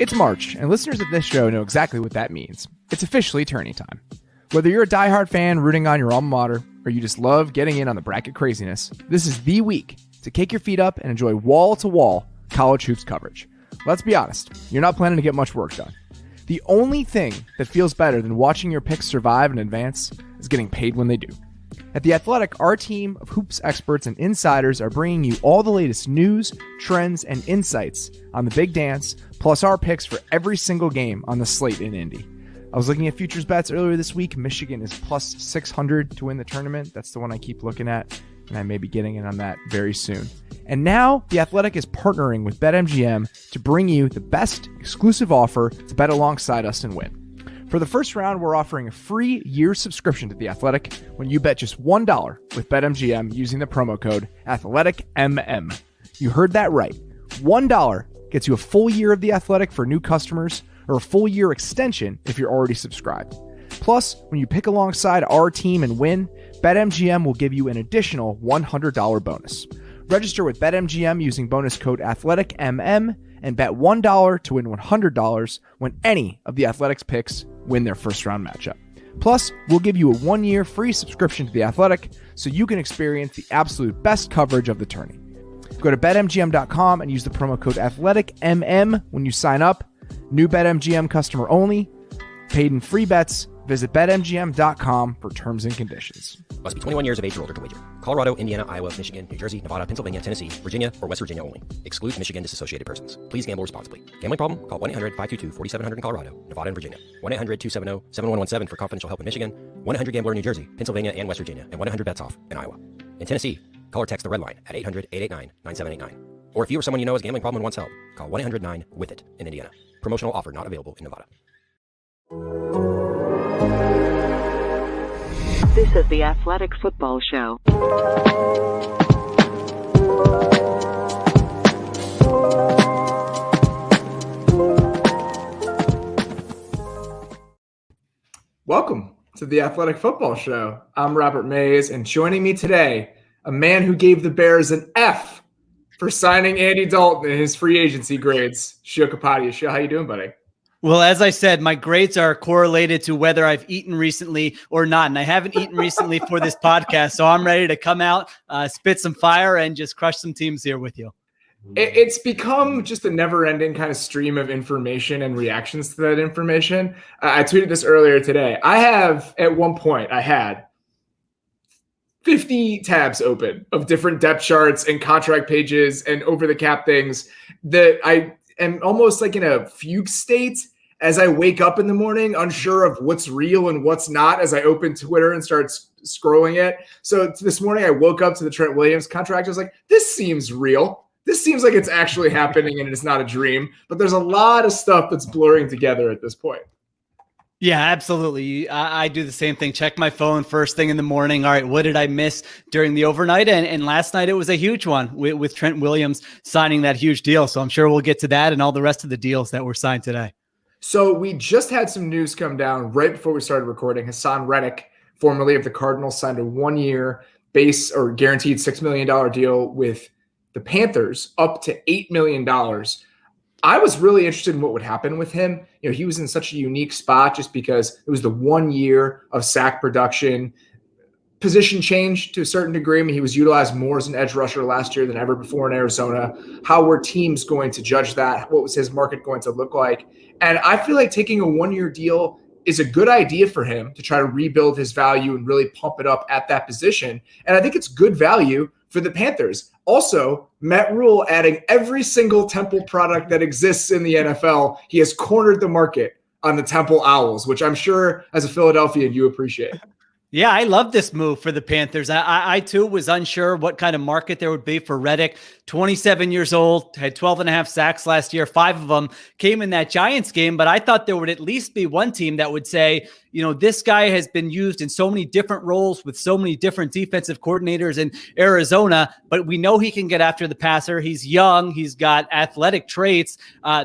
It's March, and listeners of this show know exactly what that means. It's officially tourney time. Whether you're a diehard fan rooting on your alma mater, or you just love getting in on the bracket craziness, this is the week to kick your feet up and enjoy wall-to-wall college hoops coverage. Let's be honest, you're not planning to get much work done. The only thing that feels better than watching your picks survive and advance is getting paid when they do. At The Athletic, our team of hoops experts and insiders are bringing you all the latest news, trends, and insights on the big dance, plus our picks for every single game on the slate in Indy. I was looking at futures bets earlier this week. Michigan is plus 600 to win the tournament. That's the one I keep looking at, and I may be getting in on that very soon. And now, The Athletic is partnering with BetMGM to bring you the best exclusive offer to bet alongside us and win. For the first round, we're offering a free year subscription to The Athletic when you bet just $1 with BetMGM using the promo code AthleticMM. You heard that right. $1 gets you a full year of The Athletic for new customers, or a full year extension if you're already subscribed. Plus, when you pick alongside our team and win, BetMGM will give you an additional $100 bonus. Register with BetMGM using bonus code AthleticMM and bet $1 to win $100 when any of The Athletic's picks win their first round matchup. Plus, we'll give you a 1-year free subscription to The Athletic so you can experience the absolute best coverage of the tourney. Go to BetMGM.com and use the promo code AthleticMM when you sign up. New BetMGM customer only. Paid in free bets. Visit BetMGM.com for terms and conditions. Must be 21 years of age or older to wager. Colorado, Indiana, Iowa, Michigan, New Jersey, Nevada, Pennsylvania, Tennessee, Virginia, or West Virginia only. Excludes Michigan disassociated persons. Please gamble responsibly. Gambling problem? Call 1-800-522-4700 in Colorado, Nevada, and Virginia. 1-800-270-7117 for confidential help in Michigan. 1-800-GAMBLER in New Jersey, Pennsylvania, and West Virginia. And 1-800-BETS-OFF in Iowa. In Tennessee, call or text the red line at 800-889-9789. Or if you or someone you know has a gambling problem and wants help, call 1-800-9-WITH-IT in Indiana. Promotional offer not available in Nevada. This is the Athletic Football Show. Welcome to the Athletic Football Show. I'm Robert Mays, and joining me today, a man who gave the Bears an F for signing Andy Dalton in his free agency grades, Sheil Kapadia. Sheil, how you doing, buddy? Well, as I said, my grades are correlated to whether I've eaten recently or not. And I haven't eaten recently for this podcast. So I'm ready to come out, spit some fire, and just crush some teams here with you. It's become just a never-ending kind of stream of information and reactions to that information. I tweeted this earlier today. At one point, I had 50 tabs open of different depth charts and contract pages and over-the-cap things that I am almost like in a fugue state as I wake up in the morning, unsure of what's real and what's not as I open Twitter and start scrolling it. So this morning I woke up to the Trent Williams contract. I was like, this seems real. This seems like it's actually happening and it's not a dream. But there's a lot of stuff that's blurring together at this point. Yeah, absolutely. I do the same thing. Check my phone first thing in the morning. All right, what did I miss during the overnight? And last night it was a huge one with Trent Williams signing that huge deal. So I'm sure we'll get to that and all the rest of the deals that were signed today. So we just had some news come down right before we started recording. Haason Reddick, formerly of the Cardinals, signed a 1-year base or guaranteed $6 million deal with the Panthers up to $8 million. I was really interested in what would happen with him. You know, he was in such a unique spot just because it was the 1 year of sack production. Position change to a certain degree. I mean, he was utilized more as an edge rusher last year than ever before in Arizona. How were teams going to judge that? What was his market going to look like? And I feel like taking a 1-year deal is a good idea for him to try to rebuild his value and really pump it up at that position. And I think it's good value for the Panthers. Also, Matt Rule adding every single Temple product that exists in the NFL. He has cornered the market on the Temple Owls, which I'm sure as a Philadelphian you appreciate. Yeah, I love this move for the Panthers. I too was unsure what kind of market there would be for Reddick. 27 years old, had 12 and a half sacks last year. 5 of them came in that Giants game, but I thought there would at least be one team that would say, you know, this guy has been used in so many different roles with so many different defensive coordinators in Arizona, but we know he can get after the passer. He's young. He's got athletic traits.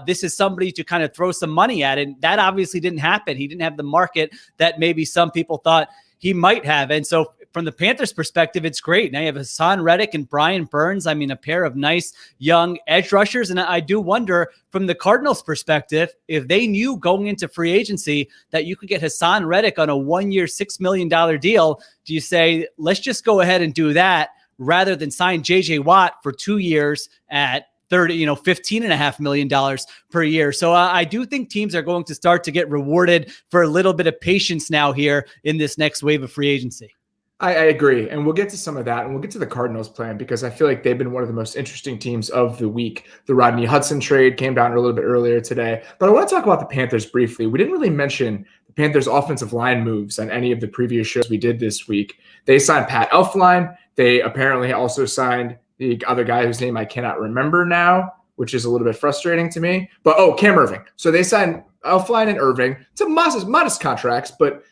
This is somebody to kind of throw some money at, and that obviously didn't happen. He didn't have the market that maybe some people thought he might have. And so from the Panthers perspective, it's great. Now you have Haason Reddick and Brian Burns. I mean, a pair of nice young edge rushers. And I do wonder from the Cardinals perspective, if they knew going into free agency that you could get Haason Reddick on a 1-year, $6 million deal, do you say, let's just go ahead and do that rather than sign JJ Watt for 2 years at $15.5 million per year. So I do think teams are going to start to get rewarded for a little bit of patience now here in this next wave of free agency. I agree. And we'll get to some of that, and we'll get to the Cardinals plan because I feel like they've been one of the most interesting teams of the week. The Rodney Hudson trade came down a little bit earlier today, but I want to talk about the Panthers briefly. We didn't really mention the Panthers offensive line moves on any of the previous shows we did this week. They signed Pat Elflein. They apparently also signed the other guy whose name I cannot remember now, which is a little bit frustrating to me. But, Cam Irving. So they signed Elflein and Irving. It's a modest contracts, but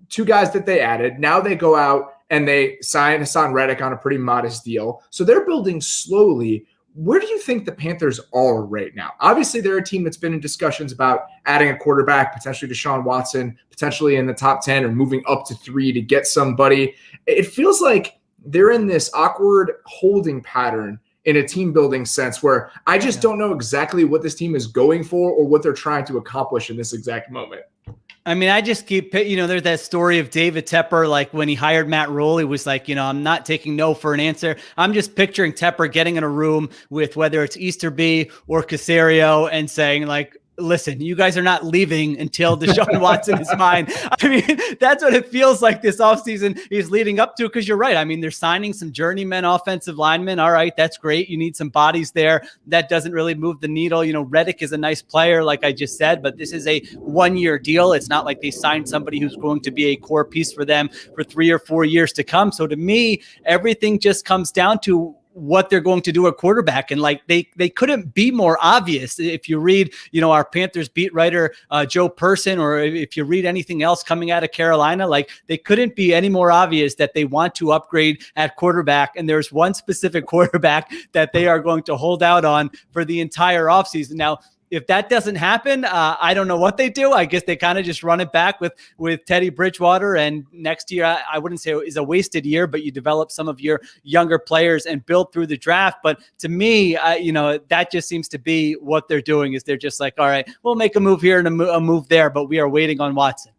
two guys that they added. Now they go out and they sign Haason Reddick on a pretty modest deal. So they're building slowly. Where do you think the Panthers are right now? Obviously, they're a team that's been in discussions about adding a quarterback, potentially Deshaun Watson, potentially in the top 10 or moving up to 3 to get somebody. It feels like they're in this awkward holding pattern in a team building sense where I just don't know exactly what this team is going for or what they're trying to accomplish in this exact moment. I mean, I just keep, there's that story of David Tepper, like when he hired Matt Rule, he was like, I'm not taking no for an answer. I'm just picturing Tepper getting in a room with whether it's Easterby or Caserio and saying like, listen, you guys are not leaving until Deshaun Watson is fine. I mean, that's what it feels like this offseason is leading up to, because you're right. I mean, they're signing some journeyman offensive linemen. All right, that's great. You need some bodies there. That doesn't really move the needle. Reddick is a nice player, like I just said, but this is a 1-year deal. It's not like they signed somebody who's going to be a core piece for them for 3 or 4 years to come. So to me, everything just comes down to what they're going to do at quarterback. And like they couldn't be more obvious. If you read, our Panthers beat writer, Joe Person, or if you read anything else coming out of Carolina, like they couldn't be any more obvious that they want to upgrade at quarterback. And there's one specific quarterback that they are going to hold out on for the entire offseason. Now, if that doesn't happen, I don't know what they do. I guess they kind of just run it back with Teddy Bridgewater. And next year, I wouldn't say is a wasted year, but you develop some of your younger players and build through the draft. But to me, that just seems to be what they're doing is they're just like, all right, we'll make a move here and a move there, but we are waiting on Watson.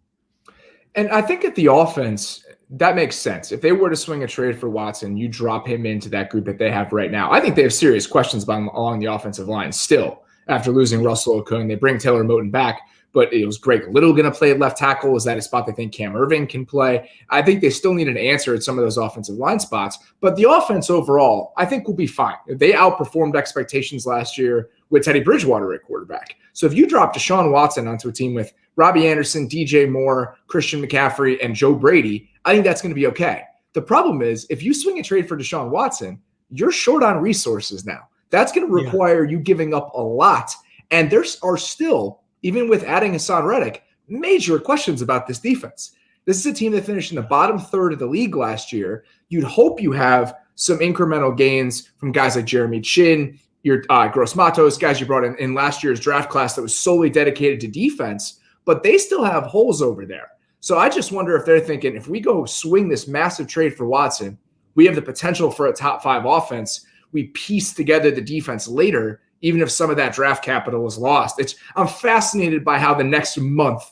And I think at the offense, that makes sense. If they were to swing a trade for Watson, you drop him into that group that they have right now. I think they have serious questions along the offensive line still. After losing Russell Okung, they bring Taylor Moton back, but it was Greg Little going to play at left tackle? Is that a spot they think Cam Irving can play? I think they still need an answer at some of those offensive line spots, but the offense overall, I think will be fine. They outperformed expectations last year with Teddy Bridgewater at quarterback. So if you drop Deshaun Watson onto a team with Robbie Anderson, DJ Moore, Christian McCaffrey, and Joe Brady, I think that's going to be okay. The problem is if you swing a trade for Deshaun Watson, you're short on resources now. That's going to require you giving up a lot. And there are still, even with adding Haason Reddick, major questions about this defense. This is a team that finished in the bottom third of the league last year. You'd hope you have some incremental gains from guys like Jeremy Chin, your Gross Matos, guys you brought in last year's draft class that was solely dedicated to defense, but they still have holes over there. So I just wonder if they're thinking, if we go swing this massive trade for Watson, we have the potential for a top 5 offense. We piece together the defense later, even if some of that draft capital is lost. I'm fascinated by how the next month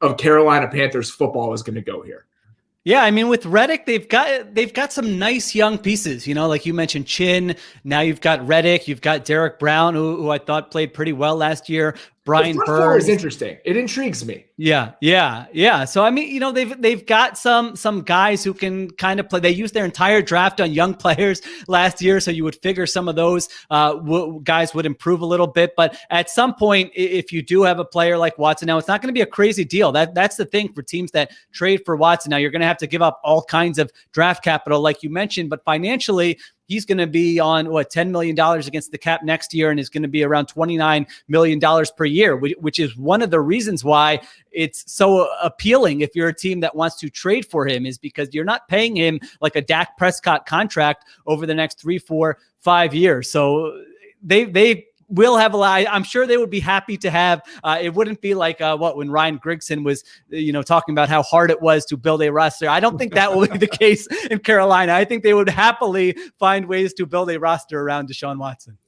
of Carolina Panthers football is going to go here. Yeah, I mean, with Reddick, they've got some nice young pieces, like you mentioned Chin. Now you've got Reddick, you've got Derek Brown, who I thought played pretty well last year. Brian Burns is interesting. It intrigues me. Yeah. So I mean, they've got some guys who can kind of play. They used their entire draft on young players last year, so you would figure some of those guys would improve a little bit. But at some point, if you do have a player like Watson, now it's not going to be a crazy deal. That's the thing for teams that trade for Watson. Now you're going to have to give up all kinds of draft capital, like you mentioned, but financially, he's going to be on $10 million against the cap next year and is going to be around $29 million per year, which is one of the reasons why it's so appealing if you're a team that wants to trade for him, is because you're not paying him like a Dak Prescott contract over the next 3, 4, 5 years. So they will have a lot. I'm sure they would be happy to have. It wouldn't be like when Ryan Grigson was, talking about how hard it was to build a roster. I don't think that will be the case in Carolina. I think they would happily find ways to build a roster around Deshaun Watson.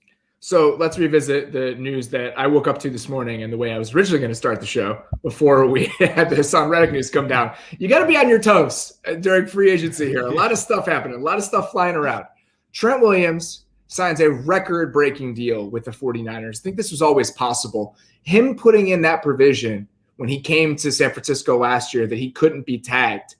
So let's revisit the news that I woke up to this morning and the way I was originally going to start the show before we had the Haason Reddick news come down. You got to be on your toes during free agency here. A lot of stuff happening, a lot of stuff flying around. Trent Williams signs a record-breaking deal with the 49ers. I think this was always possible. Him putting in that provision when he came to San Francisco last year that he couldn't be tagged,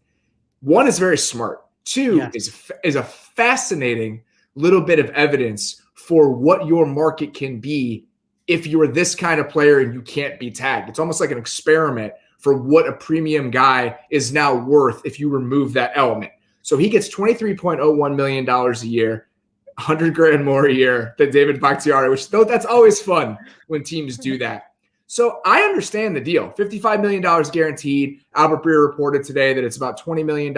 one, is very smart. Two, is a fascinating little bit of evidence for what your market can be if you're this kind of player and you can't be tagged. It's almost like an experiment for what a premium guy is now worth if you remove that element. So he gets $23.01 million a year, $100,000 more a year than David Bakhtiari, which though that's always fun when teams do that. So I understand the deal. $55 million guaranteed. Albert Breer reported today that it's about $20 million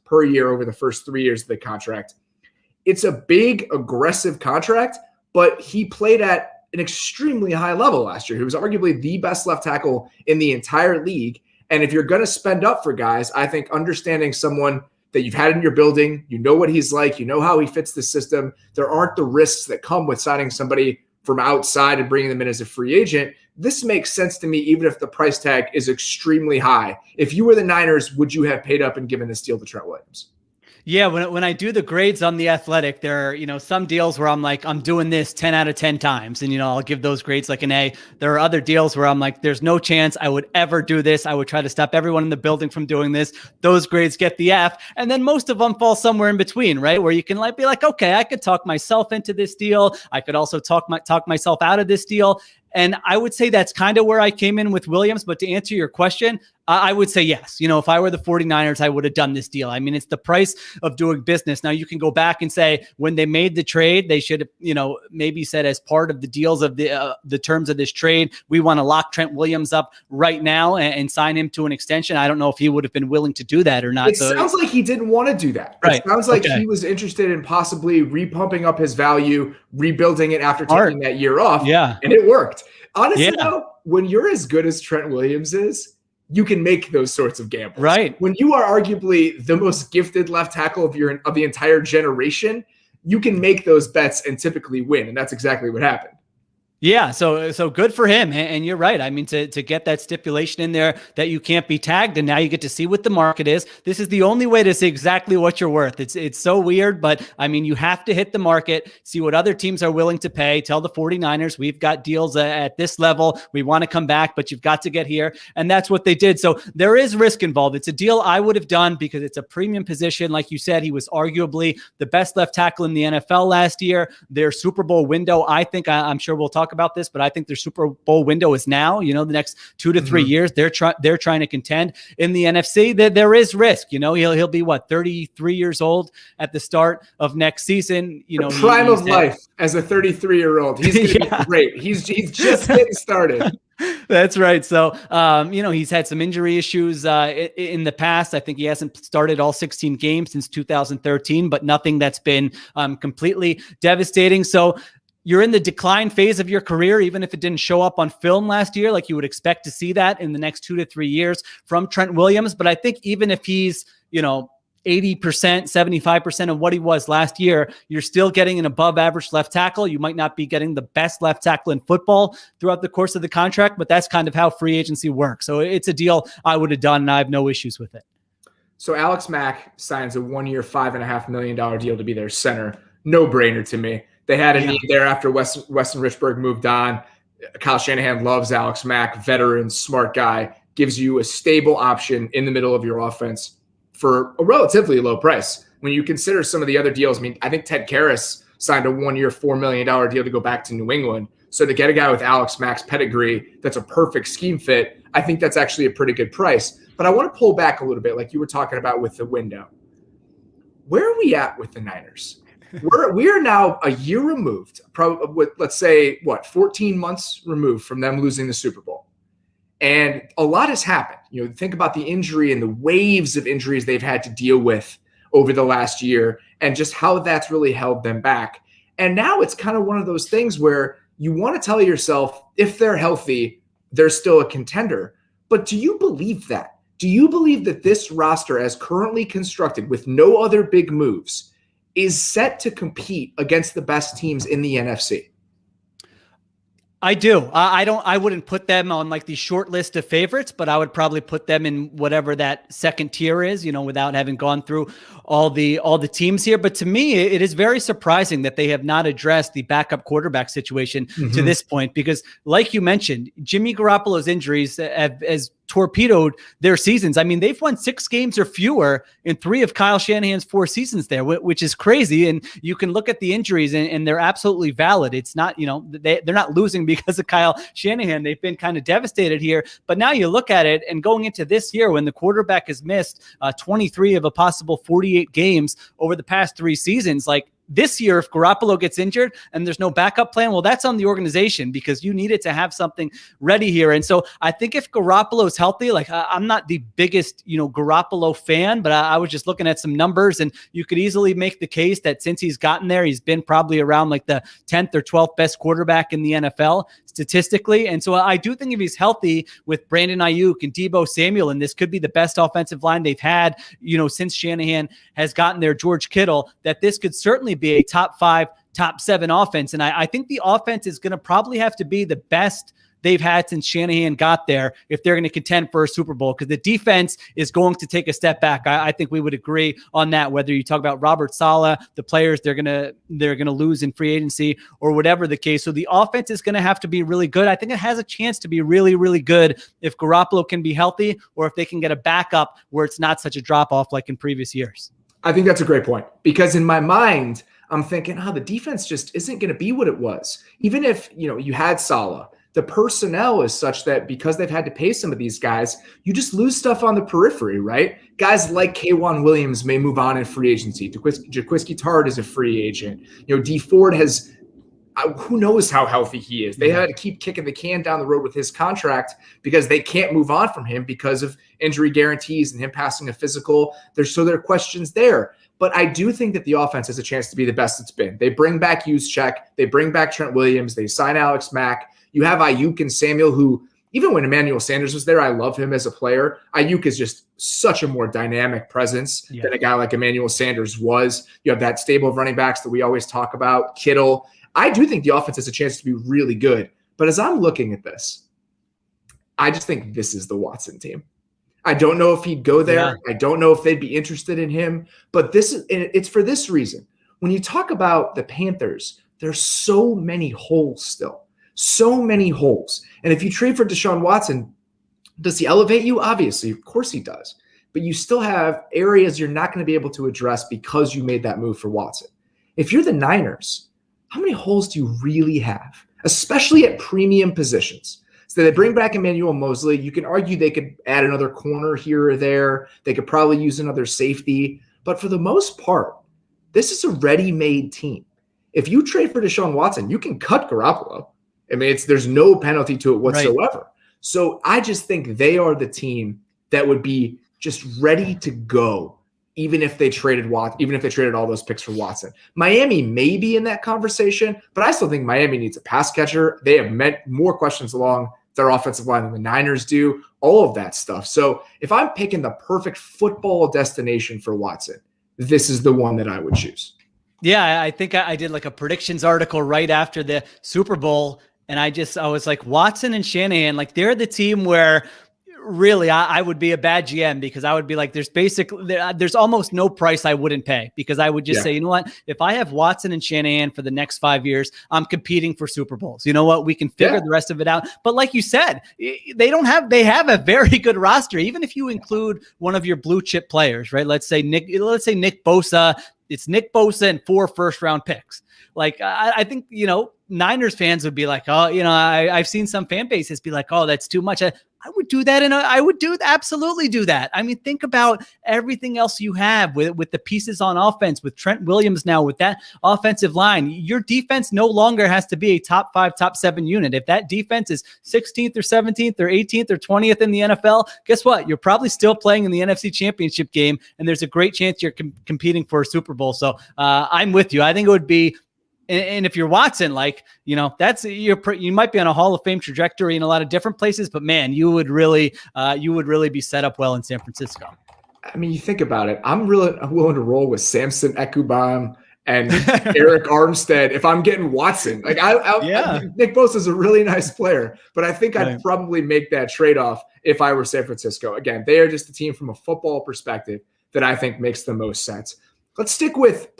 per year over the first 3 years of the contract. It's a big, aggressive contract, but he played at an extremely high level last year. He was arguably the best left tackle in the entire league. And if you're going to spend up for guys, I think understanding someone that you've had in your building, you know what he's like, you know how he fits the system, there aren't the risks that come with signing somebody from outside and bringing them in as a free agent. This makes sense to me, even if the price tag is extremely high. If you were the Niners, would you have paid up and given this deal to Trent Williams? Yeah, when I do the grades on The Athletic, there are, some deals where I'm like, I'm doing this 10 out of 10 times. And, I'll give those grades like an A. There are other deals where I'm like, there's no chance I would ever do this. I would try to stop everyone in the building from doing this. Those grades get the F. And then most of them fall somewhere in between, right? Where you can be like, okay, I could talk myself into this deal. I could also talk myself out of this deal. And I would say that's kind of where I came in with Williams. But to answer your question, I would say yes. If I were the 49ers, I would have done this deal. I mean, it's the price of doing business. Now, you can go back and say when they made the trade, they should have, maybe said as part of the deals of the terms of this trade, we want to lock Trent Williams up right now and sign him to an extension. I don't know if he would have been willing to do that or not. It sounds like he didn't want to do that. Right. It sounds like he was interested in possibly repumping up his value, rebuilding it after taking that year off. Yeah. And it worked. Honestly, though, when you're as good as Trent Williams is, you can make those sorts of gambles. Right. When you are arguably the most gifted left tackle of the entire generation, you can make those bets and typically win. And that's exactly what happened. Yeah, so good for him. And you're right. I mean, to get that stipulation in there that you can't be tagged, and now you get to see what the market is. This is the only way to see exactly what you're worth. It's so weird, but I mean, you have to hit the market, see what other teams are willing to pay. Tell the 49ers, we've got deals at this level. We want to come back, but you've got to get here. And that's what they did. So there is risk involved. It's a deal I would have done because it's a premium position. Like you said, he was arguably the best left tackle in the NFL last year. Their Super Bowl window, I think, I'm sure we'll talk about this, but I think their Super Bowl window is now. The next 2 to 3 years, they're trying to contend in the NFC. There is risk. He'll be 33 years old at the start of next season. The prime of life as a 33-year-old. He's going to be great. He's just getting started. That's right. So, he's had some injury issues in the past. I think he hasn't started all 16 games since 2013, but nothing that's been completely devastating. So you're in the decline phase of your career, even if it didn't show up on film last year, like you would expect to see that in the next 2 to 3 years from Trent Williams. But I think even if he's, 80%, 75% of what he was last year, you're still getting an above average left tackle. You might not be getting the best left tackle in football throughout the course of the contract, but that's kind of how free agency works. So it's a deal I would have done, and I have no issues with it. So Alex Mack signs a 1-year, $5.5 million deal to be their center. No brainer to me. They had a need there after Weston Richburg moved on. Kyle Shanahan loves Alex Mack, veteran, smart guy, gives you a stable option in the middle of your offense for a relatively low price. When you consider some of the other deals, I think Ted Karras signed a 1-year, $4 million deal to go back to New England. So to get a guy with Alex Mack's pedigree, that's a perfect scheme fit, I think that's actually a pretty good price. But I want to pull back a little bit, like you were talking about with the window. Where are we at with the Niners? We are now a year removed, probably with, let's say, 14 months removed from them losing the Super Bowl. And a lot has happened. Think about the injury and the waves of injuries they've had to deal with over the last year and just how that's really held them back. And now it's kind of one of those things where you want to tell yourself, if they're healthy, they're still a contender. But do you believe that? Do you believe that this roster, as currently constructed with no other big moves, is set to compete against the best teams in the NFC? I do. I wouldn't put them on like the short list of favorites, but I would probably put them in whatever that second tier is, without having gone through all the teams here. But to me, it is very surprising that they have not addressed the backup quarterback situation to this point, because like you mentioned, Jimmy Garoppolo's injuries has torpedoed their seasons. I mean, they've won 6 games or fewer in 3 of Kyle Shanahan's 4 seasons there, which is crazy. And you can look at the injuries and they're absolutely valid. It's not, they're not losing because of Kyle Shanahan. They've been kind of devastated here. But now you look at it, and going into this year when the quarterback has missed 23 of a possible 48 games over the past 3 seasons, like, this year, if Garoppolo gets injured and there's no backup plan, well, that's on the organization, because you needed to have something ready here. And so I think if Garoppolo is healthy, like, I'm not the biggest, Garoppolo fan, but I was just looking at some numbers, and you could easily make the case that since he's gotten there, he's been probably around like the 10th or 12th best quarterback in the NFL statistically. And so I do think if he's healthy with Brandon Ayuk and Deebo Samuel, and this could be the best offensive line they've had, since Shanahan has gotten there, George Kittle, that this could certainly be a top 5, top 7 offense. And I think the offense is going to probably have to be the best they've had since Shanahan got there if they're going to contend for a Super Bowl, because the defense is going to take a step back. I think we would agree on that, whether you talk about Robert Saleh, the players they're going to lose in free agency, or whatever the case. So the offense is going to have to be really good. I think it has a chance to be really, really good if Garoppolo can be healthy, or if they can get a backup where it's not such a drop off like in previous years. I think that's a great point, because in my mind, I'm thinking, the defense just isn't going to be what it was. Even if, you had Saleh, the personnel is such that because they've had to pay some of these guys, you just lose stuff on the periphery, right? Guys like K'Wan Williams may move on in free agency. Jaquiski Tartt is a free agent. D Ford has, who knows how healthy he is. They had to keep kicking the can down the road with his contract because they can't move on from him because of injury guarantees and him passing a physical. There are questions there. But I do think that the offense has a chance to be the best it's been. They bring back Juszczyk. They bring back Trent Williams. They sign Alex Mack. You have Ayuk and Samuel, who, even when Emmanuel Sanders was there, I love him as a player. Ayuk is just such a more dynamic presence than a guy like Emmanuel Sanders was. You have that stable of running backs that we always talk about, Kittle. I do think the offense has a chance to be really good. But as I'm looking at this, I just think this is the Watson team. I don't know if he'd go there. Yeah. I don't know if they'd be interested in him. But it's for this reason. When you talk about the Panthers, there's so many holes still. So many holes. And if you trade for Deshaun Watson, does he elevate you? Obviously, of course he does. But you still have areas you're not going to be able to address because you made that move for Watson. If you're the Niners, how many holes do you really have, especially at premium positions? So they bring back Emmanuel Mosley. You can argue they could add another corner here or there. They could probably use another safety. But for the most part, this is a ready-made team. If you trade for Deshaun Watson, you can cut Garoppolo. I mean, there's no penalty to it whatsoever. Right. So I just think they are the team that would be just ready to go, even if they traded all those picks for Watson. Miami may be in that conversation, but I still think Miami needs a pass catcher. They have met more questions along their offensive line than the Niners do, all of that stuff. So if I'm picking the perfect football destination for Watson, this is the one that I would choose. Yeah, I think I did like a predictions article right after the Super Bowl. And I was like, Watson and Shanahan, like, they're the team where really I would be a bad GM, because I would be like, there's almost no price I wouldn't pay, because I would just say, you know what, if I have Watson and Shanahan for the next 5 years, I'm competing for Super Bowls. You know what, we can figure the rest of it out. But like you said, they have a very good roster, even if you include one of your blue chip players, right? Let's say Nick Bosa. It's Nick Bosa and 4 first-round picks. Like, I think, Niners fans would be like, oh, I've seen some fan bases be like, oh, that's too much. I would do that. Absolutely do that. I mean, think about everything else you have with the pieces on offense, with Trent Williams now, with that offensive line. Your defense no longer has to be a top 5, top 7 unit. If that defense is 16th or 17th or 18th or 20th in the NFL, guess what? You're probably still playing in the NFC Championship game, and there's a great chance you're competing for a Super Bowl. So I'm with you. I think it would be And if you're Watson, you might be on a Hall of Fame trajectory in a lot of different places, but man, you would really be set up well in San Francisco. I mean, you think about it. I'm willing to roll with Samson Ekubam and Eric Armstead if I'm getting Watson. Nick Bosa is a really nice player, but I think I'd probably make that trade-off if I were San Francisco. Again, they are just a team from a football perspective that I think makes the most sense. Let's stick with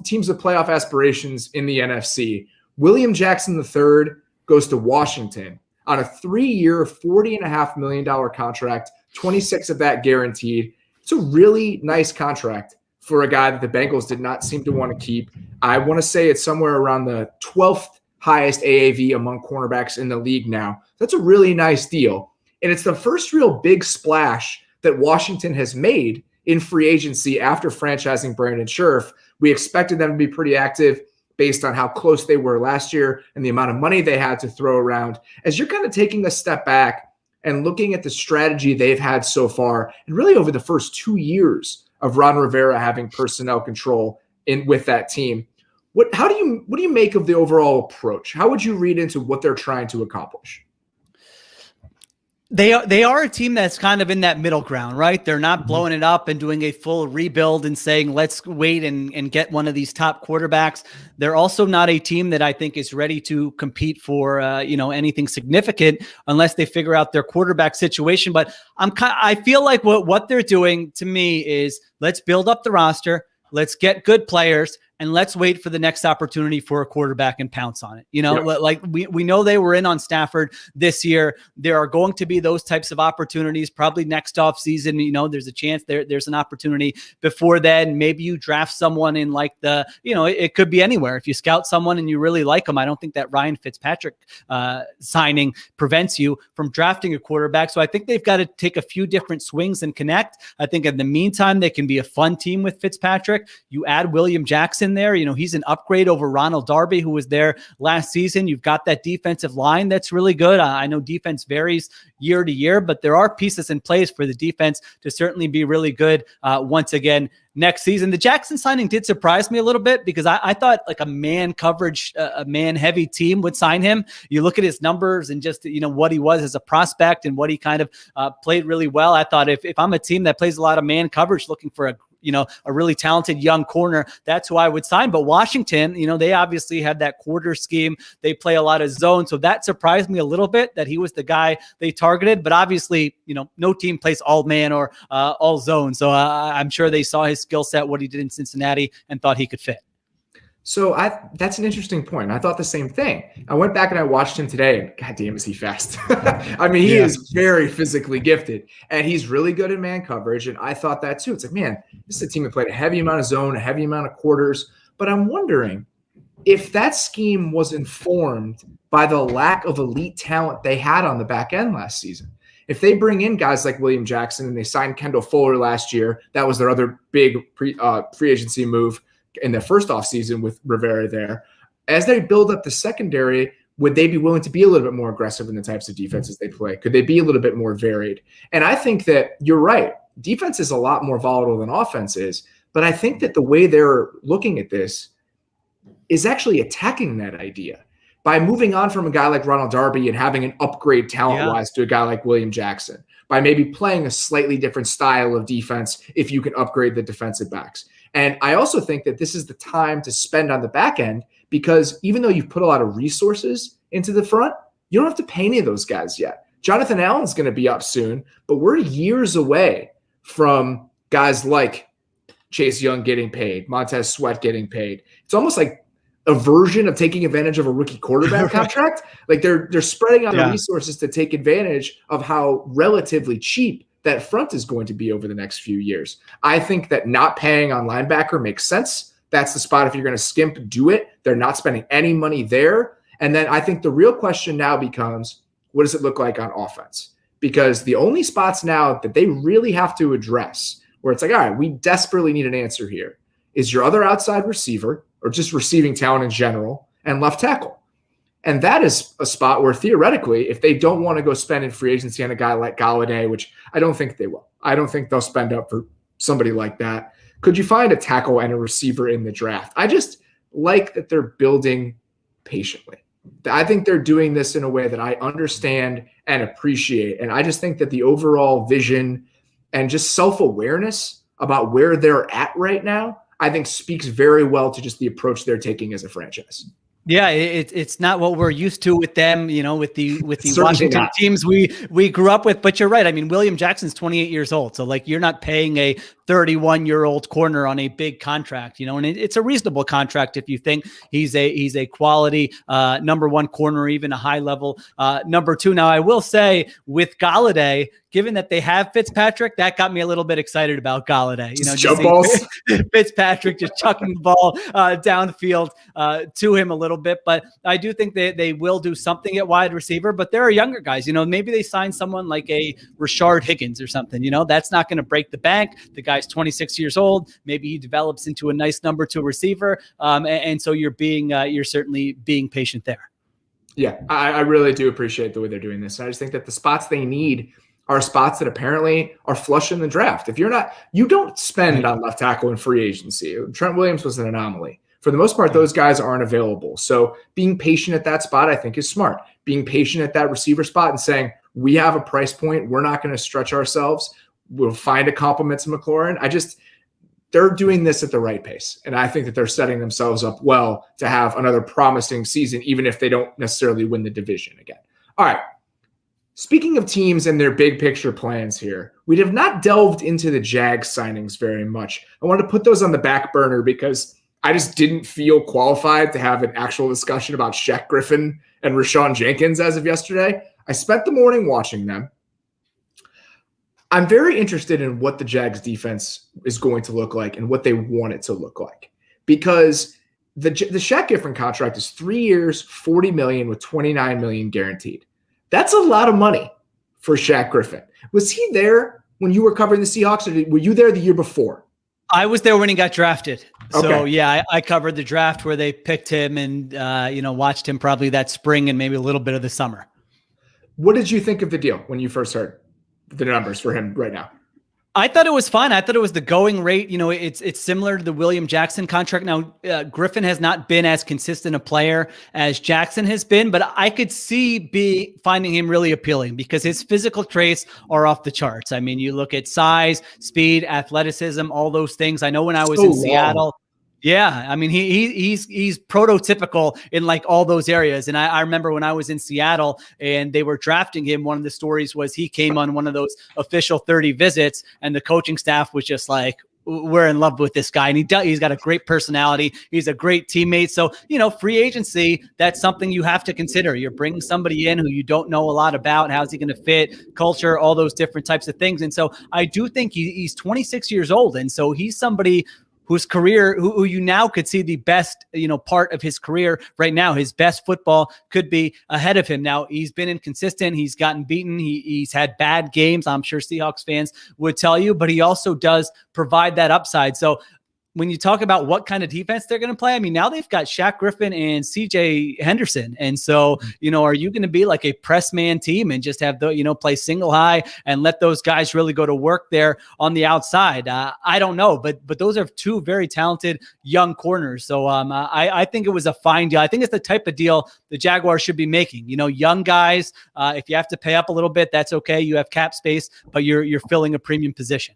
teams with playoff aspirations in the NFC. William Jackson III goes to Washington on a 3-year, $40.5 million contract, 26 of that guaranteed. It's a really nice contract for a guy that the Bengals did not seem to want to keep. I want to say it's somewhere around the 12th highest AAV among cornerbacks in the league now. That's a really nice deal. And it's the first real big splash that Washington has made in free agency after franchising Brandon Scherff. We expected them to be pretty active based on how close they were last year and the amount of money they had to throw around. As you're kind of taking a step back and looking at the strategy they've had so far, and really over the first 2 years of Ron Rivera having personnel control with that team, what do you make of the overall approach? How would you read into what they're trying to accomplish? They are a team that's kind of in that middle ground, right? They're not blowing it up and doing a full rebuild and saying, let's wait and get one of these top quarterbacks. They're also not a team that I think is ready to compete for, anything significant unless they figure out their quarterback situation. But I feel like what they're doing to me is let's build up the roster. Let's get good players and let's wait for the next opportunity for a quarterback and pounce on it. Like we know they were in on Stafford this year. There are going to be those types of opportunities probably next offseason. There's a chance there's an opportunity before then. Maybe you draft someone in it could be anywhere. If you scout someone and you really like them, I don't think that Ryan Fitzpatrick signing prevents you from drafting a quarterback. So I think they've got to take a few different swings and connect. I think in the meantime, they can be a fun team with Fitzpatrick. You add William Jackson there. He's an upgrade over Ronald Darby, who was there last season. You've got that defensive line that's really good. I know defense varies year to year, but there are pieces in place for the defense to certainly be really good once again next season. The Jackson signing did surprise me a little bit because I thought like a man coverage, a man heavy team would sign him. You look at his numbers and just, what he was as a prospect and what he kind of played really well. I thought if I'm a team that plays a lot of man coverage looking for a really talented young corner, that's who I would sign. But Washington, they obviously have that quarter scheme. They play a lot of zone. So that surprised me a little bit that he was the guy they targeted. But obviously, no team plays all man or all zone. So I'm sure they saw his skill set, what he did in Cincinnati, and thought he could fit. So that's an interesting point. I thought the same thing. I went back and I watched him today, and God damn, is he fast. I mean, he is very physically gifted, and he's really good in man coverage, and I thought that too. It's like, man, this is a team that played a heavy amount of zone, a heavy amount of quarters, but I'm wondering if that scheme was informed by the lack of elite talent they had on the back end last season. If they bring in guys like William Jackson and they signed Kendall Fuller last year, that was their other big free agency move in their first offseason with Rivera there. As they build up the secondary, would they be willing to be a little bit more aggressive in the types of defenses they play? Could they be a little bit more varied? And I think that you're right. Defense is a lot more volatile than offense is, but I think that the way they're looking at this is actually attacking that idea by moving on from a guy like Ronald Darby and having an upgrade talent-wise to a guy like William Jackson, by maybe playing a slightly different style of defense if you can upgrade the defensive backs. And I also think that this is the time to spend on the back end because even though you've put a lot of resources into the front, you don't have to pay any of those guys yet. Jonathan Allen's going to be up soon, but we're years away from guys like Chase Young getting paid, Montez Sweat getting paid. It's almost like a version of taking advantage of a rookie quarterback contract. Like they're spreading out the resources to take advantage of how relatively cheap that front is going to be over the next few years. I think that not paying on linebacker makes sense. That's the spot. If you're going to skimp, do it. They're not spending any money there. And then I think the real question now becomes, what does it look like on offense? Because the only spots now that they really have to address where it's like, all right, we desperately need an answer here is your other outside receiver or just receiving talent in general and left tackle. And that is a spot where theoretically, if they don't want to go spend in free agency on a guy like Galladay, which I don't think they will. I don't think they'll spend up for somebody like that. Could you find a tackle and a receiver in the draft? like that they're building patiently. I think they're doing this in a way that I understand and appreciate. And I just think that the overall vision and just self-awareness about where they're at right now, I think speaks very well to just the approach they're taking as a franchise. Yeah, it's not what we're used to with them, with the Certainly Washington not. teams we grew up with. But you're right. I mean, William Jackson's 28 years old, so like you're not paying a 31-year-old corner on a big contract, and it's a reasonable contract if you think he's a quality number one corner, even a high level number two. Now, I will say with Golladay, given that they have Fitzpatrick, that got me a little bit excited about Golladay. Jump balls. Fitzpatrick just chucking the ball downfield to him a little bit. But I do think they will do something at wide receiver. But there are younger guys. Maybe they sign someone like a Rashard Higgins or something. That's not going to break the bank. The guy's 26 years old. Maybe he develops into a nice number two receiver. And so you're certainly being patient there. Yeah, I really do appreciate the way they're doing this. And I just think that the spots they need are spots that apparently are flush in the draft. If you don't spend on left tackle in free agency. Trent Williams was an anomaly. For the most part, those guys aren't available. So being patient at that spot, I think, is smart. Being patient at that receiver spot and saying, we have a price point. We're not going to stretch ourselves. We'll find a compliment to McLaurin. They're doing this at the right pace. And I think that they're setting themselves up well to have another promising season, even if they don't necessarily win the division again. All right. Speaking of teams and their big picture plans here, we have not delved into the Jags signings very much. I wanted to put those on the back burner because I just didn't feel qualified to have an actual discussion about Shaq Griffin and Rashawn Jenkins as of yesterday. I spent the morning watching them. I'm very interested in what the Jags defense is going to look like and what they want it to look like, because the Shaq Griffin contract is 3 years, $40 million with $29 million guaranteed. That's a lot of money for Shaq Griffin. Was he there when you were covering the Seahawks, or were you there the year before? I was there when he got drafted. So, okay. Yeah, I covered the draft where they picked him and, watched him probably that spring and maybe a little bit of the summer. What did you think of the deal when you first heard the numbers for him right now? I thought it was fine. I thought it was the going rate. It's similar to the William Jackson contract. Now, Griffin has not been as consistent a player as Jackson has been, but I could see finding him really appealing because his physical traits are off the charts. I mean, you look at size, speed, athleticism, all those things. I know when I was in Seattle. Yeah, I mean, he's prototypical in like all those areas. And I remember when I was in Seattle and they were drafting him, one of the stories was he came on one of those official 30 visits and the coaching staff was just like, we're in love with this guy. And he's got a great personality. He's a great teammate. So, free agency, that's something you have to consider. You're bringing somebody in who you don't know a lot about. How's he going to fit, culture, all those different types of things. And so I do think he's 26 years old. And so he's somebody whose career, who you now could see the best, part of his career right now. His best football could be ahead of him. Now, he's been inconsistent. He's gotten beaten. He's had bad games. I'm sure Seahawks fans would tell you, but he also does provide that upside. So when you talk about what kind of defense they're going to play, I mean, now they've got Shaq Griffin and CJ Henderson. And so, are you going to be like a press man team and just have play single high and let those guys really go to work there on the outside? I don't know, but those are two very talented young corners. So I think it was a fine deal. I think it's the type of deal the Jaguars should be making. Young guys, if you have to pay up a little bit, that's okay. You have cap space, but you're filling a premium position.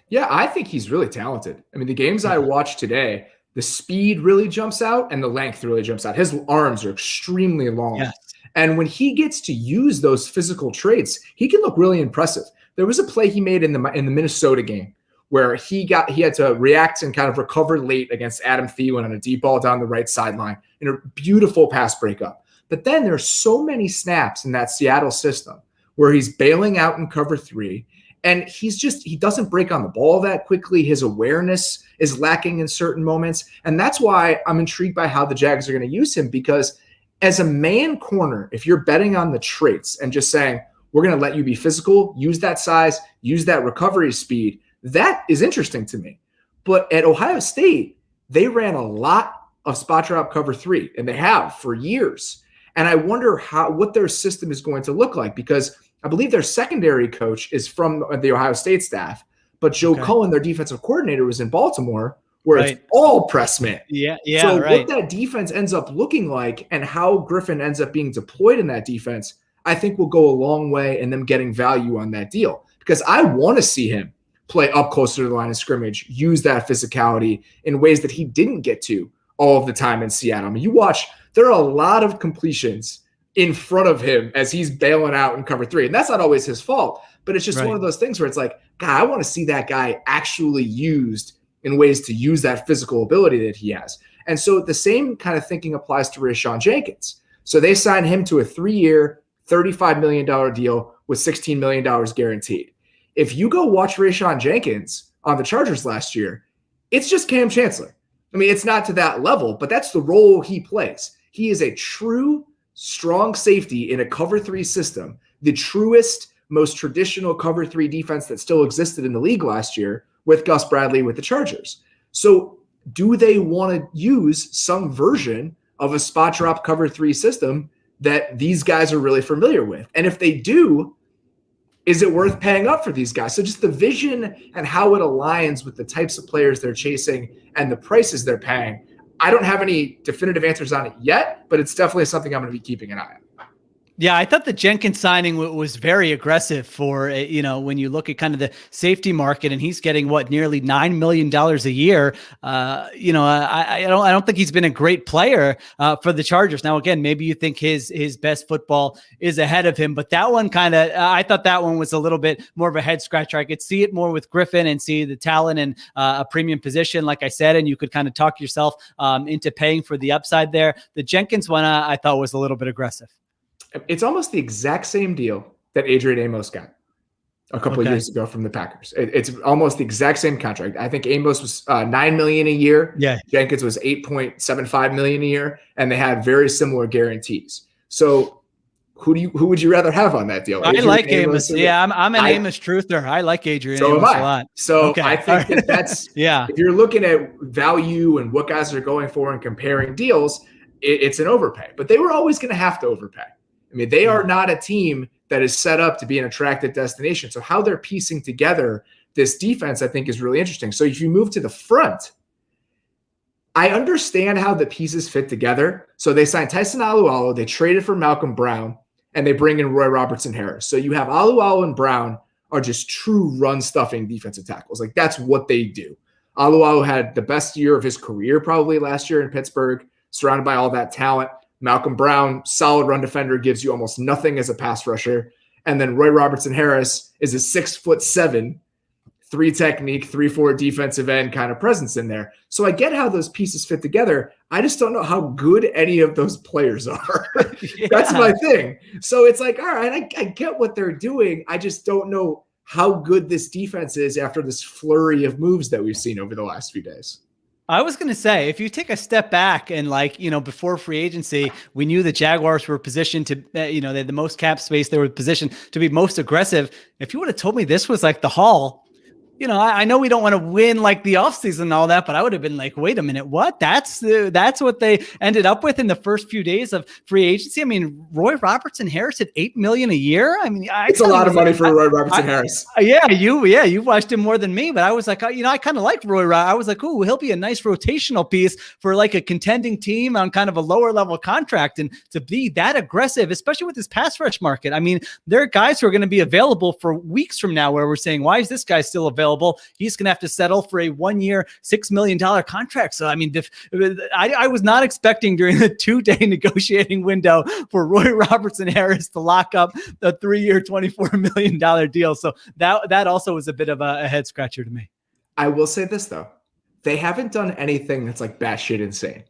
Yeah, I think he's really talented. I mean, the games I watched today, the speed really jumps out and the length really jumps out. His arms are extremely long. Yes. And when he gets to use those physical traits, he can look really impressive. There was a play he made in the Minnesota game where he had to react and kind of recover late against Adam Thielen on a deep ball down the right sideline in a beautiful pass breakup. But then there's so many snaps in that Seattle system where he's bailing out in cover 3. And he doesn't break on the ball that quickly. His awareness is lacking in certain moments. And that's why I'm intrigued by how the Jags are going to use him, because as a man corner, if you're betting on the traits and just saying, we're going to let you be physical, use that size, use that recovery speed, that is interesting to me. But at Ohio State, they ran a lot of spot drop cover 3, and they have for years. And I wonder what their system is going to look like, because I believe their secondary coach is from the Ohio State staff, but Joe Cohen, their defensive coordinator, was in Baltimore, where it's all press man. Yeah, so right. what that defense ends up looking like and how Griffin ends up being deployed in that defense, I think will go a long way in them getting value on that deal, because I want to see him play up closer to the line of scrimmage, use that physicality in ways that he didn't get to all of the time in Seattle. I mean, you watch, there are a lot of completions in front of him as he's bailing out in cover 3. And that's not always his fault, but it's just one of those things where it's like, God, I want to see that guy actually used in ways to use that physical ability that he has. And so the same kind of thinking applies to Rayshawn Jenkins. So they signed him to a 3-year, $35 million deal with $16 million guaranteed. If you go watch Rayshawn Jenkins on the Chargers last year, it's just Cam Chancellor. I mean, it's not to that level, but that's the role he plays. He is a true, strong safety in a cover 3 system, the truest, most traditional cover 3 defense that still existed in the league last year with Gus Bradley with the Chargers. So do they want to use some version of a spot drop cover 3 system that these guys are really familiar with? And if they do, is it worth paying up for these guys? So just the vision and how it aligns with the types of players they're chasing and the prices they're paying. I don't have any definitive answers on it yet, but it's definitely something I'm going to be keeping an eye on. Yeah, I thought the Jenkins signing was very aggressive for, when you look at kind of the safety market, and he's getting nearly $9 million a year. I don't think he's been a great player for the Chargers. Now, again, maybe you think his best football is ahead of him, but that one I thought that one was a little bit more of a head scratcher. I could see it more with Griffin and see the talent in a premium position, like I said, and you could kind of talk yourself into paying for the upside there. The Jenkins one I thought was a little bit aggressive. It's almost the exact same deal that Adrian Amos got a couple of years ago from the Packers. It's almost the exact same contract. I think Amos was $9 million a year. Yeah. Jenkins was $8.75 million a year, and they had very similar guarantees. So who would you rather have on that deal? I like Amos. Yeah, I'm an Amos truther. I like Adrian Amos a lot. So I think that's if you're looking at value and what guys are going for and comparing deals, it's an overpay. But they were always going to have to overpay. I mean, they are not a team that is set up to be an attractive destination. So how they're piecing together this defense, I think, is really interesting. So if you move to the front, I understand how the pieces fit together. So they signed Tyson Alualu, they traded for Malcolm Brown, and they bring in Roy Robertson Harris. So you have Alualu and Brown are just true run-stuffing defensive tackles. Like, that's what they do. Alualu had the best year of his career probably last year in Pittsburgh, surrounded by all that talent. Malcolm Brown, solid run defender, gives you almost nothing as a pass rusher. And then Roy Robertson Harris is a 6'7", 3 technique, 3-4 defensive end kind of presence in there. So I get how those pieces fit together. I just don't know how good any of those players are. That's my thing. So it's like, all right, I get what they're doing. I just don't know how good this defense is after this flurry of moves that we've seen over the last few days. I was going to say, if you take a step back and before free agency, we knew the Jaguars were positioned to, they had the most cap space. They were positioned to be most aggressive. If you would have told me this was like the haul, I know we don't want to win like the offseason and all that, but I would have been like, wait a minute, what? That's what they ended up with in the first few days of free agency. I mean, Roy Robertson Harris at $8 million a year. I mean, it's a lot of money for Roy Robertson Harris. You watched him more than me, but I was like, I kind of like Roy. I was like, ooh, he'll be a nice rotational piece for like a contending team on kind of a lower level contract, and to be that aggressive, especially with this pass rush market. I mean, there are guys who are going to be available for weeks from now where we're saying, why is this guy still available? He's going to have to settle for a 1-year, $6 million contract. So, I mean, I was not expecting during the 2-day negotiating window for Roy Robertson Harris to lock up the 3-year, $24 million deal. So that also was a bit of a head scratcher to me. I will say this, though. They haven't done anything that's like batshit insane.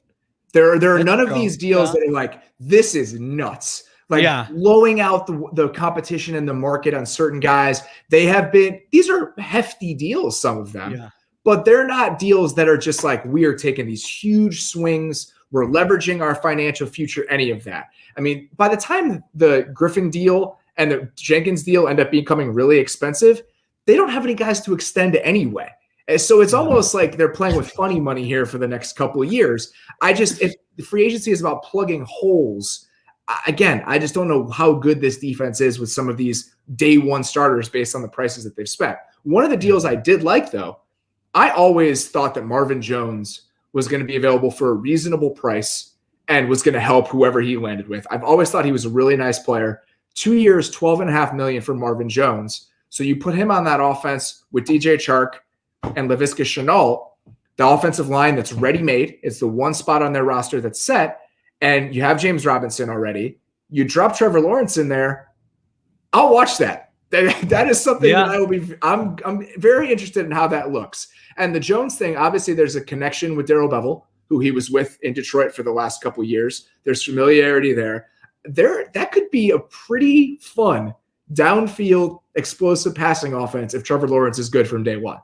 There are none of these deals that are like, this is nuts. Blowing out the competition in the market on certain guys. These are hefty deals, some of them, but they're not deals that are just like, we are taking these huge swings. We're leveraging our financial future, any of that. I mean, by the time the Griffin deal and the Jenkins deal end up becoming really expensive, they don't have any guys to extend anyway. And so it's almost like they're playing with funny money here for the next couple of years. If the free agency is about plugging holes, again, I just don't know how good this defense is with some of these day one starters based on the prices that they've spent. One of the deals I did like, though, I always thought that Marvin Jones was going to be available for a reasonable price and was going to help whoever he landed with. I've always thought he was a really nice player. 2 years, $12.5 million for Marvin Jones. So you put him on that offense with DJ Chark and Laviska Shenault, the offensive line that's ready-made. It's the one spot on their roster that's set. And you have James Robinson already. You drop Trevor Lawrence in there. I'll watch that. That is something that I will be. I'm very interested in how that looks. And the Jones thing, obviously, there's a connection with Darrell Bevel, who he was with in Detroit for the last couple of years. There's familiarity there. That could be a pretty fun downfield explosive passing offense if Trevor Lawrence is good from day one.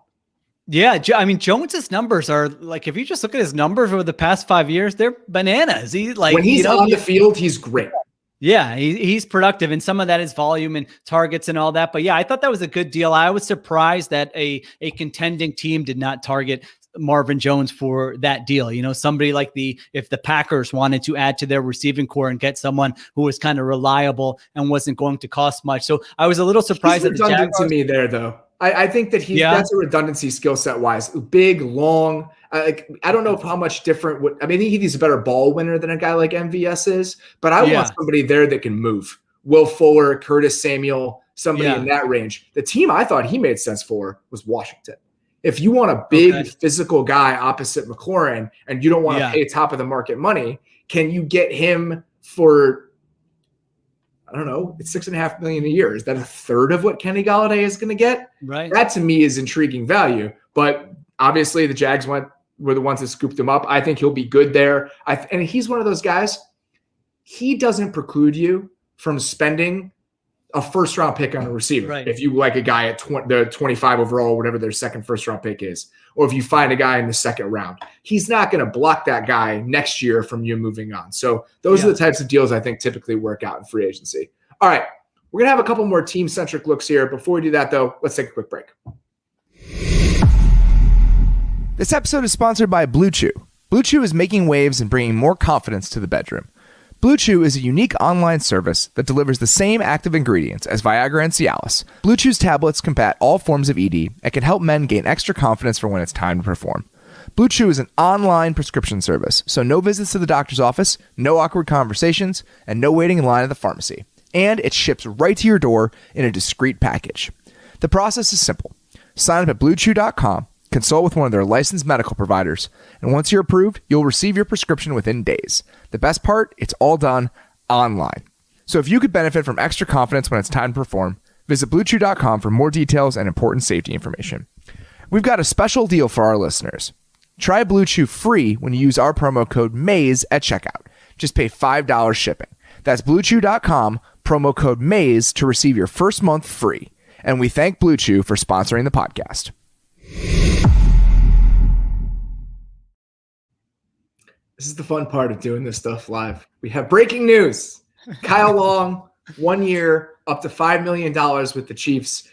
Yeah, I mean, Jones's numbers are like, if you just look at his numbers over the past 5 years, they're bananas. When he's on the field, he's great. Yeah, he's productive, and some of that is volume and targets and all that. But yeah, I thought that was a good deal. I was surprised that a contending team did not target Marvin Jones for that deal. You know, somebody like if the Packers wanted to add to their receiving core and get someone who was kind of reliable and wasn't going to cost much. So I was a little surprised. He's redundant to me there, though. I think that that's a redundancy skill set wise. Big, long. I don't know how much different. I think he's a better ball winner than a guy like MVS is, but I want somebody there that can move. Will Fuller, Curtis Samuel, somebody in that range. The team I thought he made sense for was Washington. If you want a big physical guy opposite McLaurin and you don't want to pay top of the market money, can you get him for, I don't know, it's $6.5 million a year? Is that a third of what Kenny Golladay is going to get? Right. That to me is intriguing value. But obviously the Jags were the ones that scooped him up. I think he'll be good there. And he's one of those guys. He doesn't preclude from spending a first-round pick on a receiver. Right. If you like a guy at the 25 overall, whatever their second first-round pick is, or if you find a guy in the second round, he's not going to block that guy next year from you moving on. So those are the types of deals I think typically work out in free agency. All right, we're going to have a couple more team-centric looks here. Before we do that, though, let's take a quick break. This episode is sponsored by Blue Chew. Blue Chew is making waves and bringing more confidence to the bedroom. Blue Chew is a unique online service that delivers the same active ingredients as Viagra and Cialis. Blue Chew's tablets combat all forms of ED and can help men gain extra confidence for when it's time to perform. Blue Chew is an online prescription service, so no visits to the doctor's office, no awkward conversations, and no waiting in line at the pharmacy. And it ships right to your door in a discreet package. The process is simple. Sign up at BlueChew.com, consult with one of their licensed medical providers, and once you're approved, you'll receive your prescription within days. The best part, it's all done online. So if you could benefit from extra confidence when it's time to perform, visit BlueChew.com for more details and important safety information. We've got a special deal for our listeners. Try Blue Chew free when you use our promo code MAZE at checkout. Just pay $5 shipping. That's BlueChew.com, promo code MAZE to receive your first month free. And we thank Blue Chew for sponsoring the podcast. This is the fun part of doing this stuff live. We have breaking news. Kyle Long, 1 year, up to $5 million with the Chiefs.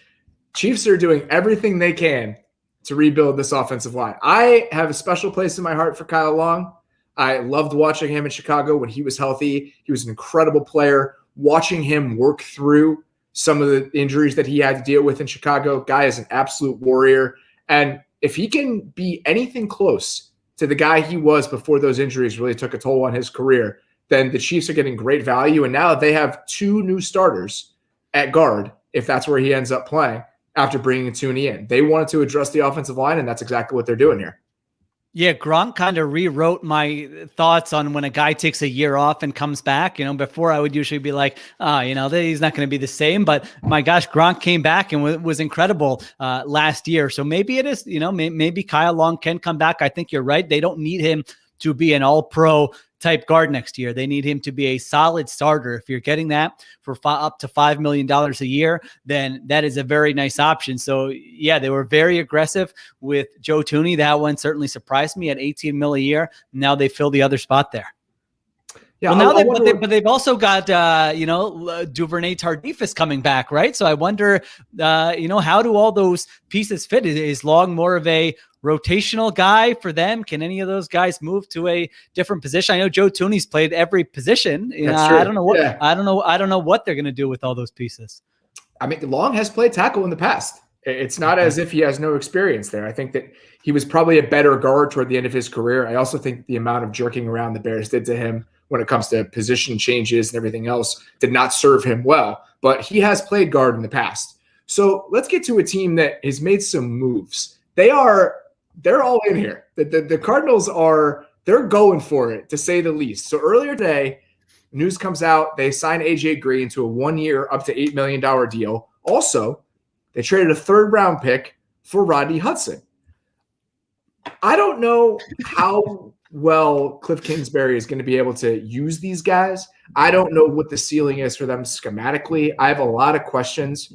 Chiefs are doing everything they can to rebuild this offensive line. I have a special place in my heart for Kyle Long. I loved watching him in Chicago when he was healthy. He was an incredible player. Watching him work through some of the injuries that he had to deal with in Chicago, guy is an absolute warrior. And if he can be anything close to the guy he was before those injuries really took a toll on his career, then the Chiefs are getting great value. And now they have two new starters at guard, if that's where he ends up playing, after bringing Tooney in. They wanted to address the offensive line, and that's exactly what they're doing here. Yeah, Gronk kind of rewrote my thoughts on when a guy takes a year off and comes back. You know, before I would usually be like, he's not going to be the same. But my gosh, Gronk came back and was incredible last year. So maybe it is, maybe Kyle Long can come back. I think you're right. They don't need him to be an all-pro type guard next year. They need him to be a solid starter. If you're getting that for up to $5 million a year, then that is a very nice option. So yeah, they were very aggressive with Joe Tooney. That one certainly surprised me at $18 million a year. Now they fill the other spot there. Yeah, well, but they've also got Duvernay Tardif is coming back, right? So I wonder, how do all those pieces fit? Is Long more of a rotational guy for them? Can any of those guys move to a different position? I know Joe Tooney's played every position. I don't know what I don't know what they're going to do with all those pieces. I mean, Long has played tackle in the past. It's not as if he has no experience there. I think that he was probably a better guard toward the end of his career. I also think the amount of jerking around the Bears did to him when it comes to position changes and everything else did not serve him well. But he has played guard in the past. So let's get to a team that has made some moves. They're all in here. The Cardinals they're going for it, to say the least. So earlier today, news comes out. They signed AJ Green to a 1-year, up to $8 million deal. Also, they traded a 3rd-round pick for Rodney Hudson. I don't know how well Cliff Kingsbury is going to be able to use these guys. I don't know what the ceiling is for them schematically. I have a lot of questions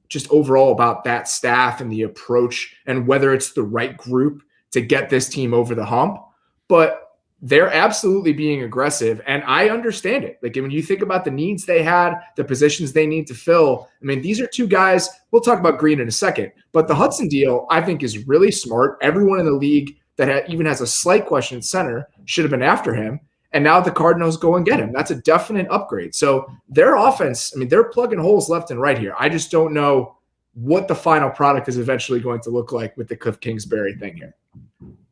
just overall about that staff and the approach and whether it's the right group to get this team over the hump. But they're absolutely being aggressive, and I understand it. Like, when you think about the needs they had, the positions they need to fill, I mean, these are two guys. We'll talk about Green in a second, but the Hudson deal, I think, is really smart. Everyone in the league that even has a slight question at center should have been after him, and now the Cardinals go and get him. That's a definite upgrade. So their offense, I mean, they're plugging holes left and right here. I just don't know what the final product is eventually going to look like with the Cliff Kingsbury thing here.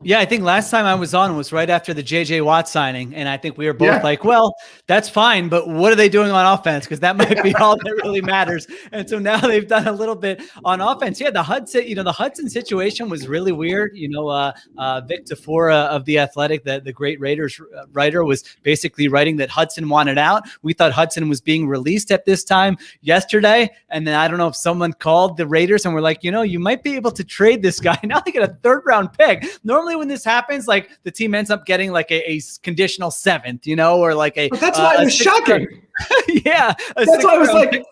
Yeah, I think last time I was on was right after the J.J. Watt signing, and I think we were both like, well, that's fine, but what are they doing on offense? Because that might be all that really matters. And so now they've done a little bit on offense. Yeah, the Hudson situation was really weird. Vic Tafora of The Athletic, the great Raiders writer, was basically writing that Hudson wanted out. We thought Hudson was being released at this time yesterday, and then I don't know if someone called the Raiders and were like, you might be able to trade this guy. Now they get a 3rd-round pick. Normally when this happens, like, the team ends up getting like a conditional 7th, or like a. But that's why it was shocking. Yeah, that's why I was like,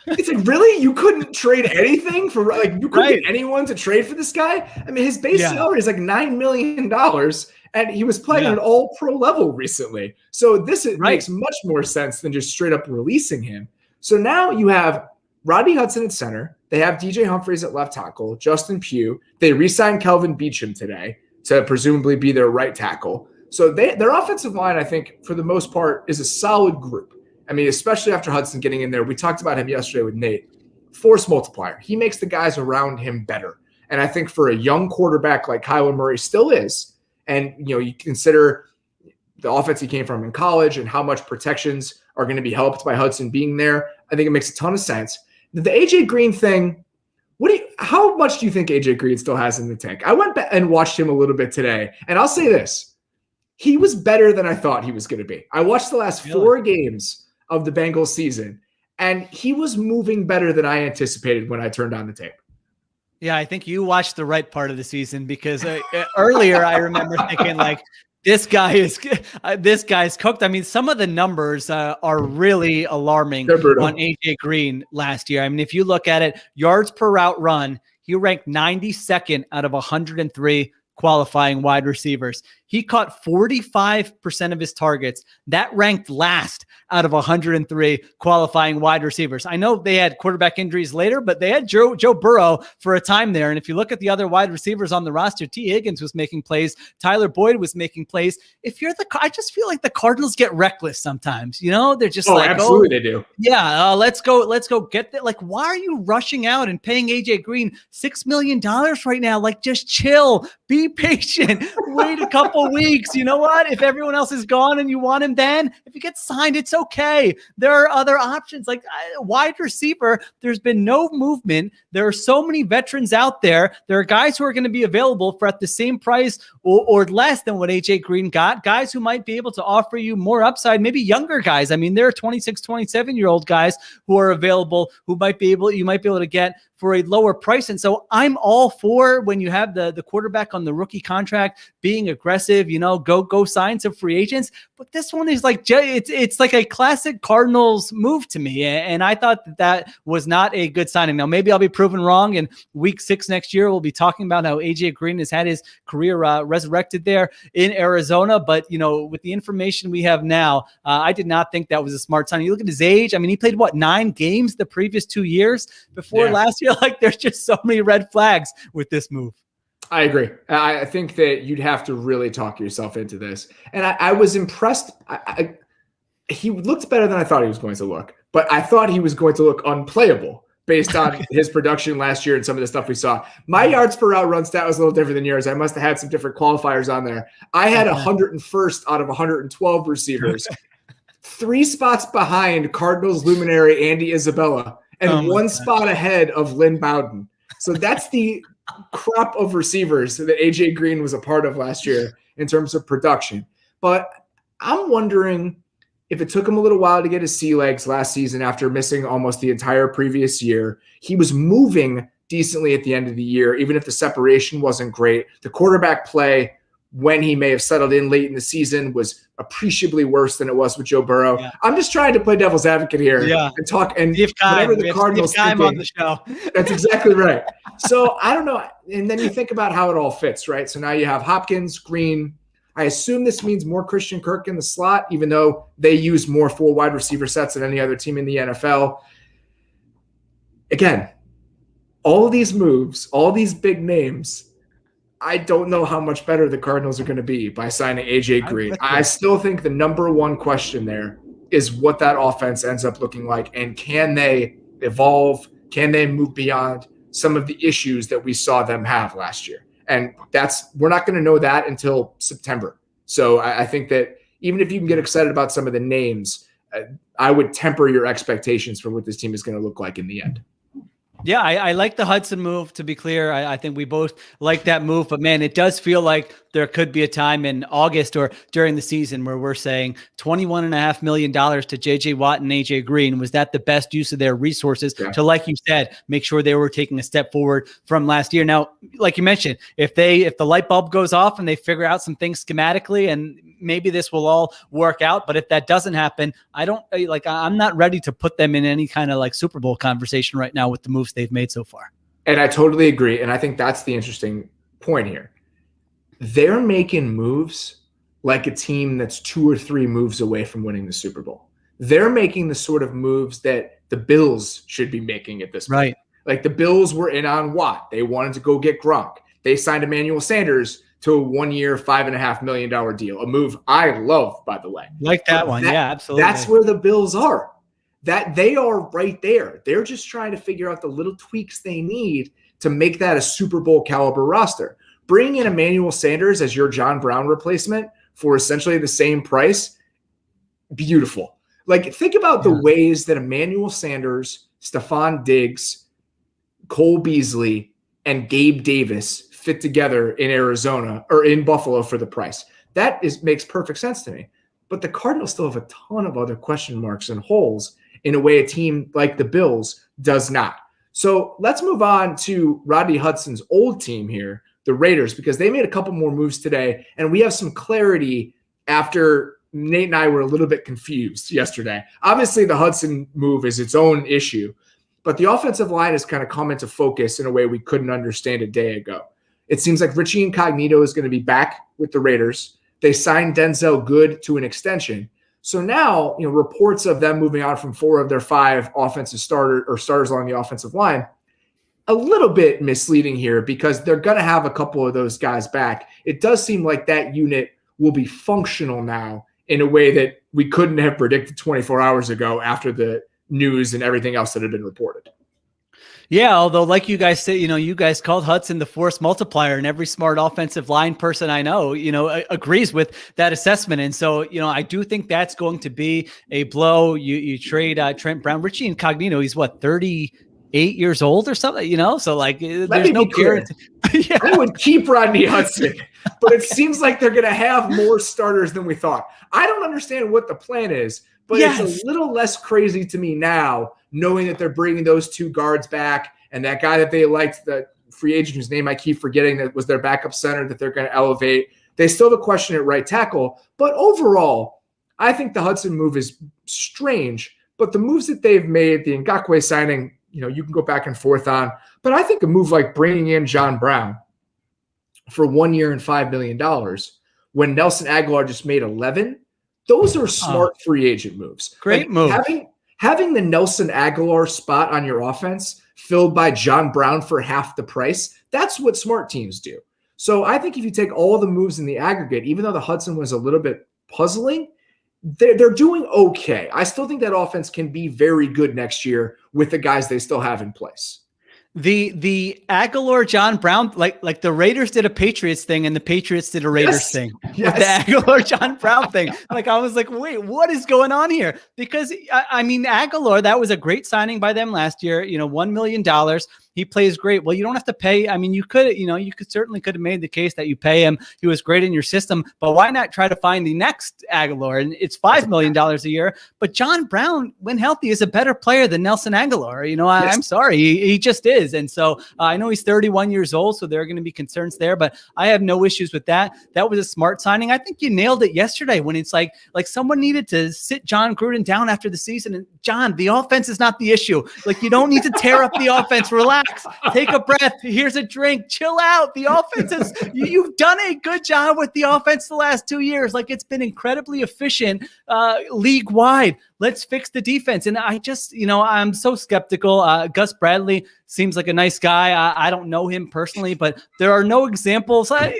it's like, really? You couldn't trade anything for, like, you couldn't get anyone to trade for this guy? I mean, his base salary is like $9 million, and he was playing at an all-pro level recently. So this makes much more sense than just straight up releasing him. So now you have Rodney Hudson at center. They have DJ Humphries at left tackle, Justin Pugh. They re-signed Kelvin Beachum today to presumably be their right tackle. So their offensive line, I think, for the most part, is a solid group. I mean, especially after Hudson getting in there. We talked about him yesterday with Nate. Force multiplier. He makes the guys around him better. And I think for a young quarterback like Kyler Murray still is, and you consider the offense he came from in college and how much protections are going to be helped by Hudson being there, I think it makes a ton of sense. The AJ Green thing, how much do you think AJ Green still has in the tank? I went back and watched him a little bit today, and I'll say this. He was better than I thought he was going to be. I watched the last 4 games of the Bengals season, and he was moving better than I anticipated when I turned on the tape. Yeah, I think you watched the right part of the season, because earlier I remember thinking, like, this guy's cooked. I mean, some of the numbers are really alarming on AJ Green last year. I mean, if you look at it, yards per route run, he ranked 92nd out of 103 qualifying wide receivers. He caught 45% of his targets. That ranked last out of 103 qualifying wide receivers. I know they had quarterback injuries later, but they had Joe Burrow for a time there. And if you look at the other wide receivers on the roster, T. Higgins was making plays. Tyler Boyd was making plays. I just feel like the Cardinals get reckless sometimes. They're just absolutely they do. Yeah, let's go get that. Like, why are you rushing out and paying AJ Green $6 million right now? Like, just chill, be patient, wait a couple weeks. You know what? If everyone else is gone and you want him, then if he gets signed, it's okay. There are other options. Like wide receiver, there's been no movement. There are so many veterans out there. There are guys who are going to be available for at the same price or less than what AJ Green got. Guys who might be able to offer you more upside, maybe younger guys. I mean, there are 26, 27-year-old guys who are available who you might be able to get for a lower price. And so I'm all for, when you have the quarterback on the rookie contract, being aggressive, go sign some free agents. But this one is like, it's like a classic Cardinals move to me. And I thought that was not a good signing. Now, maybe I'll be proven wrong. In week 6 next year, we'll be talking about how AJ Green has had his career resurrected there in Arizona. But, with the information we have now, I did not think that was a smart signing. You look at his age. I mean, he played 9 games the previous 2 years before last year. Like, there's just so many red flags with this move. I agree. I think that you'd have to really talk yourself into this. And I was impressed. He looked better than I thought he was going to look, but I thought he was going to look unplayable based on his production last year and some of the stuff we saw. My yards per route run stat was a little different than yours. I must have had some different qualifiers on there. I had 101st out of 112 receivers, 3 spots behind Cardinals luminary Andy Isabella, and 1 spot ahead of Lynn Bowden. So that's the crop of receivers that AJ Green was a part of last year in terms of production. But I'm wondering if it took him a little while to get his sea legs last season after missing almost the entire previous year. He was moving decently at the end of the year, even if the separation wasn't great. The quarterback play, when he may have settled in late in the season, was appreciably worse than it was with Joe Burrow. Yeah. I'm just trying to play devil's advocate here and talk and whatever the Cardinals thinking, on the show. That's exactly right. So I don't know. And then you think about how it all fits, right? So now you have Hopkins, Green. I assume this means more Christian Kirk in the slot, even though they use more full wide receiver sets than any other team in the NFL. Again, all of these moves, all these big names, I don't know how much better the Cardinals are going to be by signing AJ Green. I still think the number one question there is what that offense ends up looking like, and can they evolve? Can they move beyond some of the issues that we saw them have last year? And we're not going to know that until September. So I think that even if you can get excited about some of the names, I would temper your expectations for what this team is going to look like in the end. Yeah, I like the Hudson move, to be clear. I think we both like that move. But, man, it does feel like there could be a time in August or during the season where we're saying $21.5 million to J.J. Watt and A.J. Green. Was that the best use of their resources to, like you said, make sure they were taking a step forward from last year? Now, like you mentioned, if the light bulb goes off and they figure out some things schematically, and maybe this will all work out. But if that doesn't happen, I'm not ready to put them in any kind of like Super Bowl conversation right now with the moves they've made so far. And I totally agree. And I think that's the interesting point here. They're making moves like a team that's 2 or 3 moves away from winning the Super Bowl. They're making the sort of moves that the Bills should be making at this point. Right. Like the Bills were in on Watt. They wanted to go get Gronk. They signed Emmanuel Sanders to a 1-year, $5.5 million deal. A move I love, by the way. Like that one. Yeah, absolutely. That's where the Bills are. That they are right there. They're just trying to figure out the little tweaks they need to make that a Super Bowl caliber roster. Bring in Emmanuel Sanders as your John Brown replacement for essentially the same price. Beautiful. Like, think about the ways that Emmanuel Sanders, Stephon Diggs, Cole Beasley, and Gabe Davis fit together in Arizona or in Buffalo for the price. That makes perfect sense to me. But the Cardinals still have a ton of other question marks and holes in a way a team like the Bills does not. So let's move on to Rodney Hudson's old team here, the Raiders, because they made a couple more moves today, and we have some clarity after Nate and I were a little bit confused yesterday. Obviously, the Hudson move is its own issue, but the offensive line has kind of come into focus in a way we couldn't understand a day ago. It seems like Richie Incognito is going to be back with the Raiders. They signed Denzel Good to an extension. So now, reports of them moving on from 4 of their 5 offensive starters along the offensive line, a little bit misleading here because they're going to have a couple of those guys back. It does seem like that unit will be functional now in a way that we couldn't have predicted 24 hours ago after the news and everything else that had been reported. Yeah, although like you guys say, you guys called Hudson the force multiplier, and every smart offensive line person I know, agrees with that assessment. And so, I do think that's going to be a blow. You trade Trent Brown, Richie Incognito. He's 38 years old or something, So there's no guarantee. Yeah. I would keep Rodney Hudson, but it seems like they're going to have more starters than we thought. I don't understand what the plan is, but it's a little less crazy to me now, knowing that they're bringing those 2 guards back and that guy that they liked, the free agent whose name I keep forgetting, that was their backup center that they're going to elevate. They still have a question at right tackle. But overall, I think the Hudson move is strange. But the moves that they've made, the Ngakoue signing, you can go back and forth on. But I think a move like bringing in John Brown for 1 year and $5 million when Nelson Aguilar just made 11, those are smart free agent moves. Great move. Having the Nelson Aguilar spot on your offense filled by John Brown for half the price, that's what smart teams do. So I think if you take all the moves in the aggregate, even though the Hudson was a little bit puzzling, they're doing okay. I still think that offense can be very good next year with the guys they still have in place. The Aguilar John Brown, like the Raiders did a Patriots thing and the Patriots did a Raiders thing with the Aguilar John Brown thing. Like, I was like, wait, what is going on here? Because I mean, Aguilar, that was a great signing by them last year, $1 million. He plays great. Well, you don't have to pay. I mean, you could certainly have made the case that you pay him. He was great in your system, but why not try to find the next Aguilar? And it's $5 million a year. But John Brown, when healthy, is a better player than Nelson Aguilar. I'm sorry. He just is. And so I know he's 31 years old, so there are going to be concerns there, but I have no issues with that. That was a smart signing. I think you nailed it yesterday when it's like someone needed to sit John Gruden down after the season. And John, the offense is not the issue. Like, you don't need to tear up the offense. Relax. Take a breath. Here's a drink. Chill out. The offense is, you've done a good job with the offense the last 2 years. Like, it's been incredibly efficient league wide. Let's fix the defense. And I just, I'm so skeptical. Gus Bradley seems like a nice guy. I don't know him personally, but there are no examples. I'm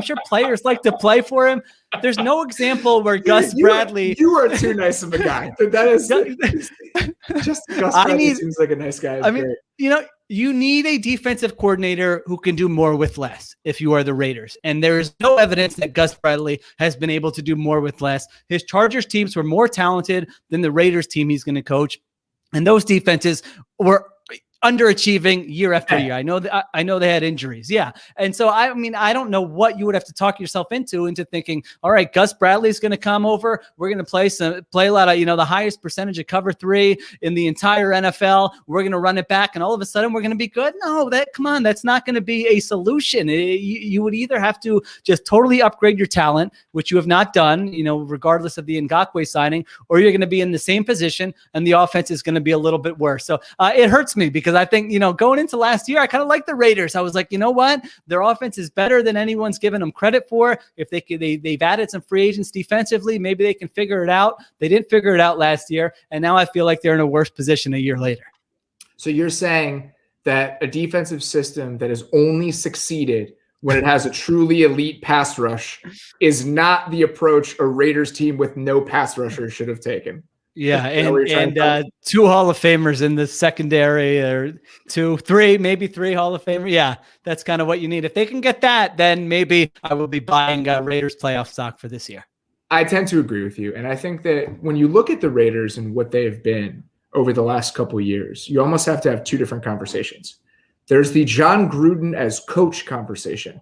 sure players like to play for him. There's no example where Gus Bradley. You are too nice of a guy. That is just Gus Bradley seems like a nice guy. You need a defensive coordinator who can do more with less if you are the Raiders. And there is no evidence that Gus Bradley has been able to do more with less. His Chargers teams were more talented than the Raiders team he's going to coach. And those defenses were underachieving year after year. I know they had injuries. Yeah. And so, I don't know what you would have to talk yourself into thinking, all right, Gus Bradley's going to come over. We're going to play a lot of, the highest percentage of cover 3 in the entire NFL. We're going to run it back and all of a sudden we're going to be good. No, that's not going to be a solution. You would either have to just totally upgrade your talent, which you have not done, regardless of the Ngakoue signing, or you're going to be in the same position and the offense is going to be a little bit worse. So it hurts me because I think, going into last year, I kind of like the Raiders. I was like, you know what? Their offense is better than anyone's given them credit for. If they've added some free agents defensively, maybe they can figure it out. They didn't figure it out last year. And now I feel like they're in a worse position a year later. So you're saying that a defensive system that has only succeeded when it has a truly elite pass rush is not the approach a Raiders team with no pass rushers should have taken. Yeah, and 2 Hall of Famers in the secondary, or 2, 3, maybe 3 Hall of Famers. Yeah, that's kind of what you need. If they can get that, then maybe I will be buying Raiders playoff stock for this year. I tend to agree with you. And I think that when you look at the Raiders and what they have been over the last couple of years, you almost have to have 2 different conversations. There's the John Gruden as coach conversation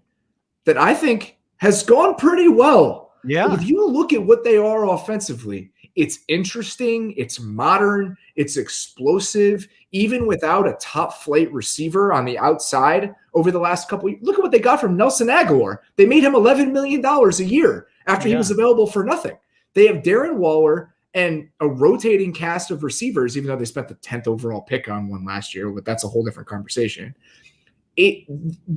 that I think has gone pretty well. Yeah. But if you look at what they are offensively, it's interesting, it's modern, it's explosive, even without a top flight receiver on the outside over the last couple of years. Look at what they got from Nelson Aguilar. They made him $11 million a year after he was available for nothing. They have Darren Waller and a rotating cast of receivers, even though they spent the 10th overall pick on one last year, but that's a whole different conversation. The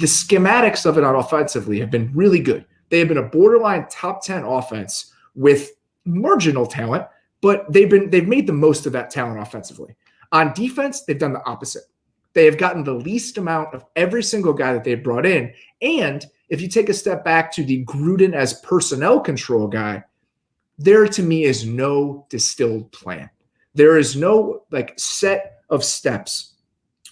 schematics of it on offensively have been really good. They have been a borderline top 10 offense with marginal talent, but they've made the most of that talent offensively. On defense, they've done the opposite. They have gotten the least amount of every single guy that they've brought in. And if you take a step back to the Gruden as personnel control guy, there to me is no distilled plan. There is no set of steps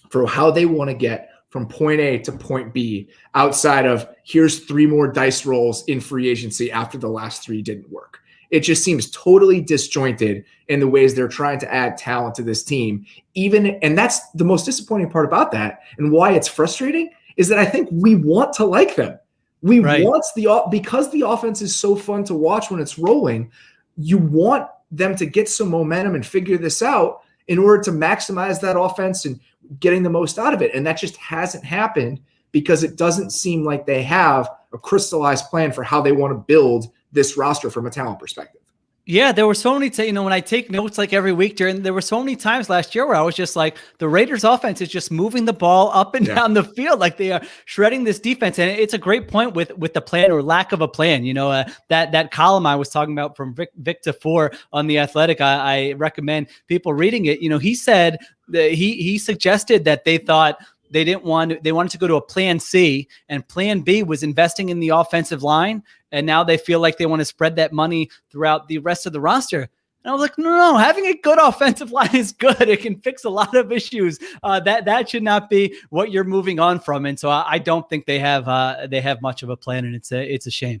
for how they want to get from point A to point B outside of here's 3 more dice rolls in free agency after the last 3 didn't work. It just seems totally disjointed in the ways they're trying to add talent to this team. And that's the most disappointing part about that. And why it's frustrating is that I think we want to like them. Because the offense is so fun to watch when it's rolling, you want them to get some momentum and figure this out in order to maximize that offense and getting the most out of it. And that just hasn't happened because it doesn't seem like they have a crystallized plan for how they want to build this roster from a talent perspective. Yeah, there were so many, when I take notes every week there were so many times last year where I was just like, the Raiders offense is just moving the ball up and down the field. Like they are shredding this defense. And it's a great point with the plan or lack of a plan. That column I was talking about from Vic DeFore on The Athletic, I recommend people reading it. He said that he suggested that they thought they wanted to go to a plan C, and plan B was investing in the offensive line. And now they feel like they want to spread that money throughout the rest of the roster. And I was like, no, having a good offensive line is good. It can fix a lot of issues. That should not be what you're moving on from. And so I don't think they have much of a plan, and it's a shame.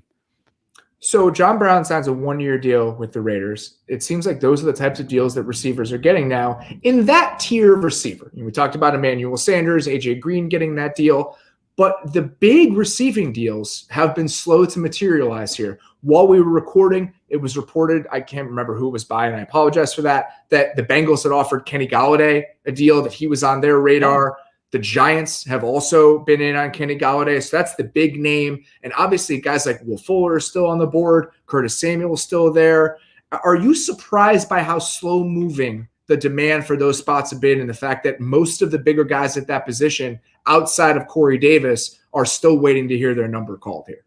So John Brown signs a 1-year deal with the Raiders. It seems like those are the types of deals that receivers are getting now in that tier of receiver. We talked about Emmanuel Sanders, AJ Green getting that deal, but the big receiving deals have been slow to materialize here. While we were recording, it was reported, I can't remember who it was by, and I apologize for that the Bengals had offered Kenny Golladay a deal, that he was on their radar. The Giants have also been in on Kenny Golladay, so that's the big name. And obviously, guys like Will Fuller are still on the board. Curtis Samuel is still there. Are you surprised by how slow-moving the demand for those spots have been, and the fact that most of the bigger guys at that position, outside of Corey Davis, are still waiting to hear their number called here?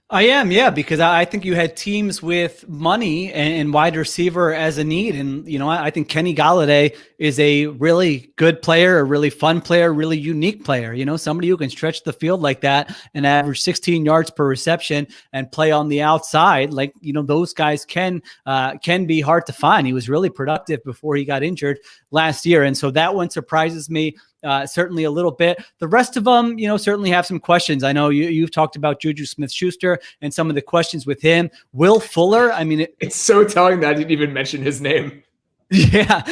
I am, yeah, because I think you had teams with money and wide receiver as a need. And, I think Kenny Golladay is a really good player, a really fun player, really unique player, somebody who can stretch the field like that and average 16 yards per reception and play on the outside. Like, those guys can be hard to find. He was really productive before he got injured last year. And so that one surprises me. Certainly a little bit. The rest of them, certainly have some questions. I know you've talked about Juju Smith-Schuster and some of the questions with him. Will Fuller, it's so telling that I didn't even mention his name. Yeah.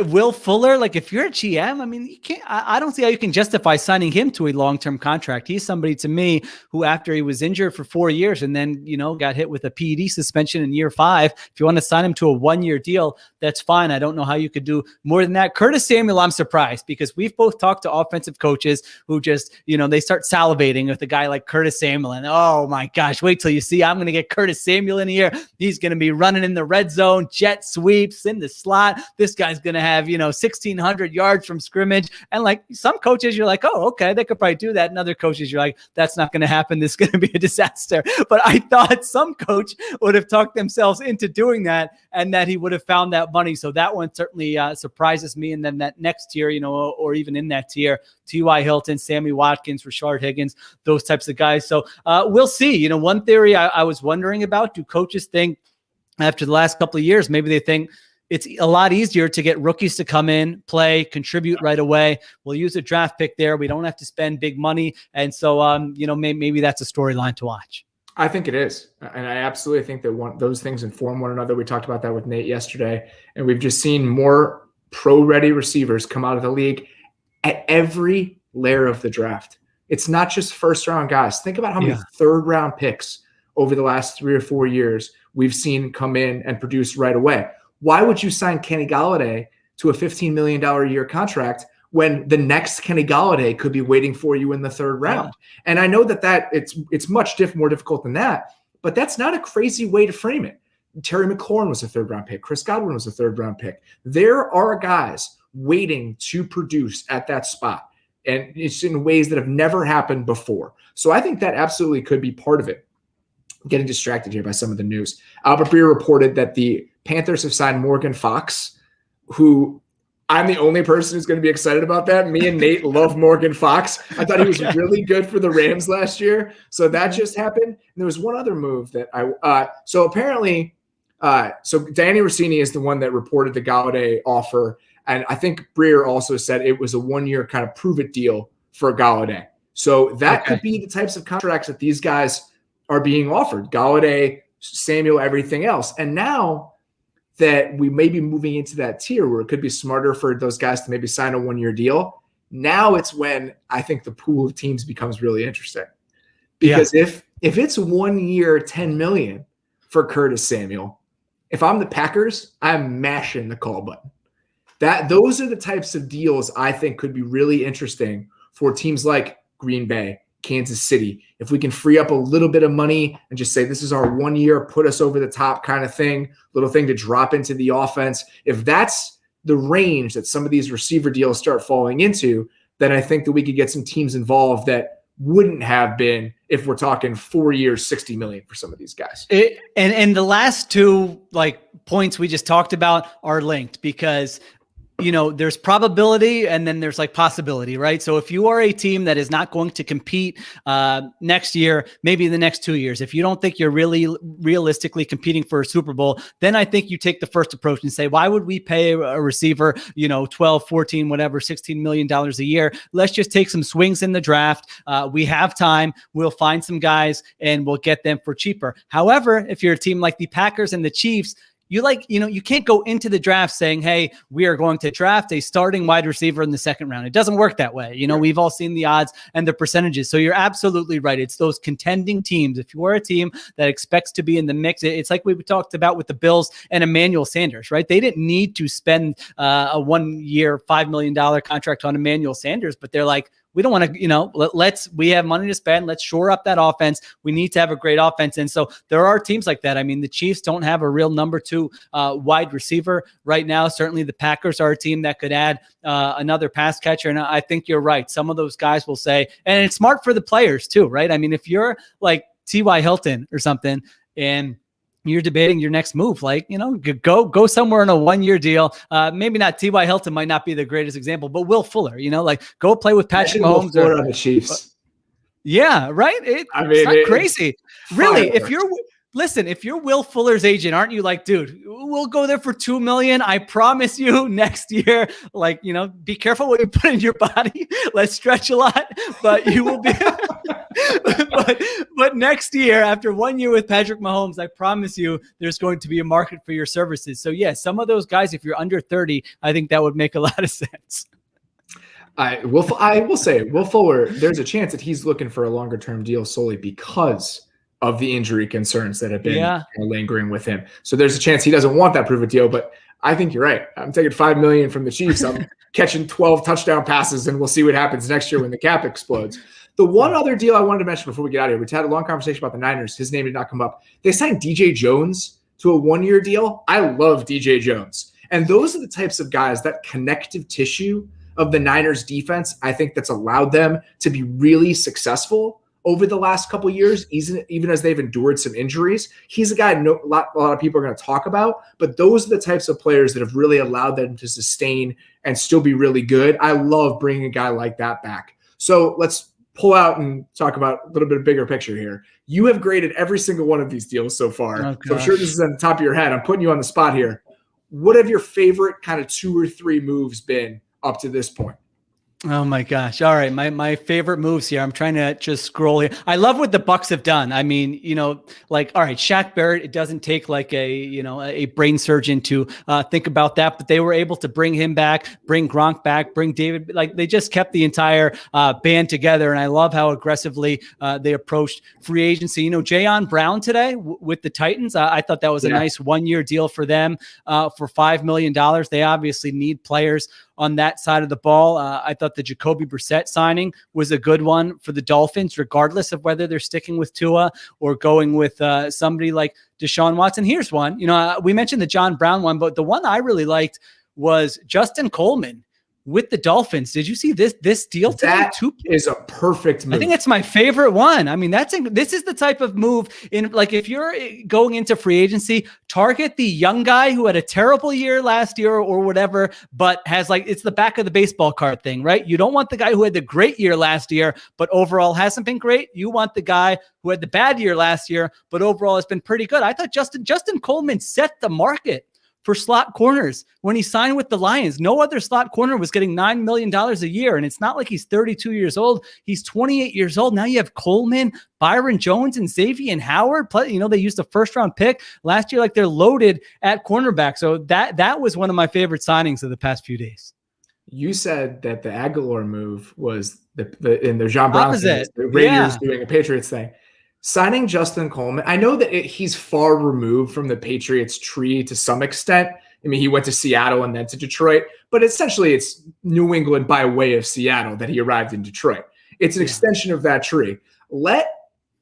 Will Fuller, like if you're a GM, you can't, I don't see how you can justify signing him to a long-term contract. He's somebody to me who, after he was injured for 4 years and then, got hit with a PED suspension in year 5, if you want to sign him to a 1-year deal, that's fine. I don't know how you could do more than that. Curtis Samuel, I'm surprised, because we've both talked to offensive coaches who just, they start salivating with a guy like Curtis Samuel, and oh my gosh, wait till you see, I'm going to get Curtis Samuel in here. He's going to be running in the red zone, jet sweeps in the slot. This guy's going to have, 1,600 yards from scrimmage. And like some coaches, you're like, oh, okay, they could probably do that. And other coaches, you're like, that's not going to happen. This is going to be a disaster. But I thought some coach would have talked themselves into doing that, and that he would have found that money. So that one certainly surprises me. And then that next tier, or even in that tier, T.Y. Hilton, Sammy Watkins, Rashard Higgins, those types of guys. So we'll see. One theory I was wondering about, do coaches think after the last couple of years, maybe they think it's a lot easier to get rookies to come in, play, contribute right away. We'll use a draft pick there. We don't have to spend big money. And so, maybe that's a storyline to watch. I think it is. And I absolutely think that those things inform one another. We talked about that with Nate yesterday, and we've just seen more pro-ready receivers come out of the league at every layer of the draft. It's not just first-round guys. Think about how many third-round picks over the last 3 or 4 years we've seen come in and produce right away. Why would you sign Kenny Golladay to a $15 million a year contract when the next Kenny Golladay could be waiting for you in the third round? Yeah. And I know that it's much more difficult than that, but that's not a crazy way to frame it. Terry McLaurin was a third-round pick. Chris Godwin was a third-round pick. There are guys waiting to produce at that spot, and it's in ways that have never happened before. So I think that absolutely could be part of it. I'm getting distracted here by some of the news. Albert Breer reported that the Panthers have signed Morgan Fox, who I'm the only person who's going to be excited about that. Me and Nate love Morgan Fox. I thought he was really good for the Rams last year. So that just happened. And there was one other move that so Danny Rossini is the one that reported the Golladay offer. And I think Breer also said it was a 1-year kind of prove it deal for Golladay. So that could be the types of contracts that these guys are being offered. Golladay, Samuel, everything else. And now that we may be moving into that tier where it could be smarter for those guys to maybe sign a 1-year deal, now it's when I think the pool of teams becomes really interesting. Because if it's 1 year, $10 million for Curtis Samuel, if I'm the Packers, I'm mashing the call button. Those are the types of deals I think could be really interesting for teams like Green Bay, Kansas City. If we can free up a little bit of money and just say, this is our 1 year, put us over the top kind of thing, little thing to drop into the offense. If that's the range that some of these receiver deals start falling into, then I think that we could get some teams involved that wouldn't have been if we're talking 4 years, $60 million for some of these guys. And the last two points we just talked about are linked, because there's probability and then there's like possibility, right? So if you are a team that is not going to compete next year, maybe in the next 2 years, if you don't think you're really realistically competing for a Super Bowl, then I think you take the first approach and say, why would we pay a receiver, 12, 14, whatever, $16 million a year? Let's just take some swings in the draft. We have time. We'll find some guys and we'll get them for cheaper. However, if you're a team like the Packers and the Chiefs, you can't go into the draft saying, hey, we are going to draft a starting wide receiver in the second round. It doesn't work that way. We've all seen the odds and the percentages. So you're absolutely right. It's those contending teams. If you are a team that expects to be in the mix, it's like we talked about with the Bills and Emmanuel Sanders, right? They didn't need to spend a 1 year, $5 million contract on Emmanuel Sanders, but they're like, we don't want to, we have money to spend. Let's shore up that offense. We need to have a great offense. And so there are teams like that. I mean, the Chiefs don't have a real number 2 wide receiver right now. Certainly the Packers are a team that could add another pass catcher. And I think you're right. Some of those guys will say, and it's smart for the players too, right? I mean, if you're like T.Y. Hilton or something and you're debating your next move, go somewhere on a 1 year deal. Maybe not T.Y. Hilton might not be the greatest example, but Will Fuller, go play with Patrick Mahomes or on the Chiefs. Yeah, right. It's not crazy. Really, if you're Will Fuller's agent, aren't you like, dude, we'll go there for $2 million. I promise you next year, be careful what you put in your body. Let's stretch a lot, but you will be, but next year, after 1 year with Patrick Mahomes, I promise you there's going to be a market for your services. So yeah, some of those guys, if you're under 30, I think that would make a lot of sense. I will say Will Fuller, there's a chance that he's looking for a longer term deal solely because of the injury concerns that have been lingering with him. So there's a chance he doesn't want that prove a deal, but I think you're right. I'm taking $5 million from the Chiefs. I'm catching 12 touchdown passes, and we'll see what happens next year when the cap explodes. The one other deal I wanted to mention before we get out of here, we had a long conversation about the Niners. His name did not come up. They signed DJ Jones to a 1 year deal. I love DJ Jones. And those are the types of guys, that connective tissue of the Niners defense, I think that's allowed them to be really successful over the last couple of years, even as they've endured some injuries. He's a guy a lot of people are going to talk about, but those are the types of players that have really allowed them to sustain and still be really good. I love bringing a guy like that back. So let's pull out and talk about a little bit of bigger picture here. You have graded every single one of these deals so far. Oh, so I'm sure this is on the top of your head. I'm putting you on the spot here. What have your favorite kind of 2 or 3 moves been up to this point? Oh my gosh. All right. My favorite moves here. I'm trying to just scroll here. I love what the Bucks have done. I mean, all right, Shaq Barrett, it doesn't take like a brain surgeon to think about that, but they were able to bring him back, bring Gronk back, bring David, they just kept the entire band together. And I love how aggressively they approached free agency. Jayon Brown today with the Titans. I thought that was a nice 1 year deal for them for $5 million. They obviously need players on that side of the ball. I thought the Jacoby Brissett signing was a good one for the Dolphins, regardless of whether they're sticking with Tua or going with somebody like Deshaun Watson. Here's one. We mentioned the John Brown one, but the one I really liked was Justin Coleman with the Dolphins. Did you see this deal today? That is a perfect move. I think it's my favorite one. I mean, this is the type of move if you're going into free agency, target the young guy who had a terrible year last year or whatever, but has it's the back of the baseball card thing, right? You don't want the guy who had the great year last year, but overall hasn't been great. You want the guy who had the bad year last year, but overall has been pretty good. I thought Justin Coleman set the market for slot corners when he signed with the Lions. No other slot corner was getting $9 million a year. And it's not like he's 32 years old. He's 28 years old. Now you have Coleman, Byron Jones, and Xavier Howard. They used a first round pick last year. They're loaded at cornerback. So that was one of my favorite signings of the past few days. You said that the Aguilar move was in the John Brown opposite. The Raiders doing a Patriots thing. Signing Justin Coleman, I know that he's far removed from the Patriots tree to some extent. I mean, he went to Seattle and then to Detroit, but essentially it's New England by way of Seattle that he arrived in Detroit. It's an extension of that tree. Let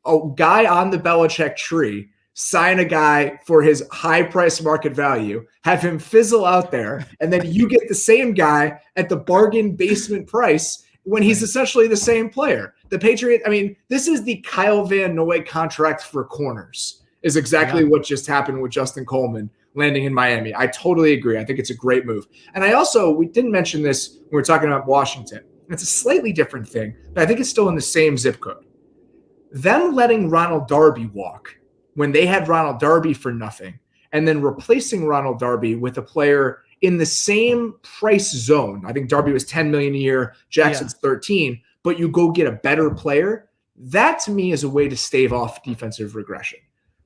a guy on the Belichick tree sign a guy for his high price market value, have him fizzle out there, and then you get the same guy at the bargain basement price when he's essentially the same player. The Patriots, this is the Kyle Van Noy contract for corners is exactly what just happened with Justin Coleman landing in Miami. I totally agree. I think it's a great move. And we didn't mention this when we were talking about Washington. It's a slightly different thing, but I think it's still in the same zip code. Them letting Ronald Darby walk when they had Ronald Darby for nothing, and then replacing Ronald Darby with a player in the same price zone. I think Darby was $10 million a year, Jackson's 13, but you go get a better player. That to me is a way to stave off defensive regression.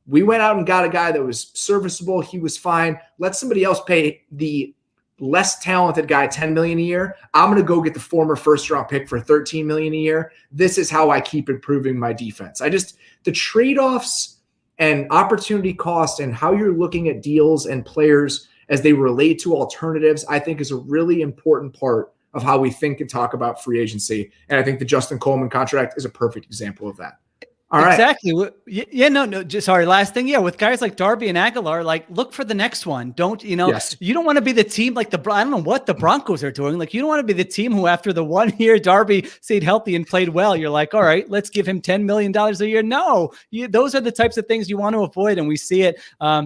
We went out and got a guy that was serviceable. He was fine. Let somebody else pay the less talented guy $10 million a year. I'm going to go get the former first-round pick for $13 million a year. This is how I keep improving my defense. The trade-offs and opportunity cost and how you're looking at deals and players as they relate to alternatives, I think is a really important part of how we think and talk about free agency. And I think the Justin Coleman contract is a perfect example of that. All right. Exactly. Yeah, no, sorry. Last thing. Yeah. With guys like Darby and Aguilar, like look for the next one. Don't, you don't want to be the team like I don't know what the Broncos are doing. Like you don't want to be the team who after the 1 year Darby stayed healthy and played well, you're like, all right, let's give him $10 million a year. No, those are the types of things you want to avoid. And we see it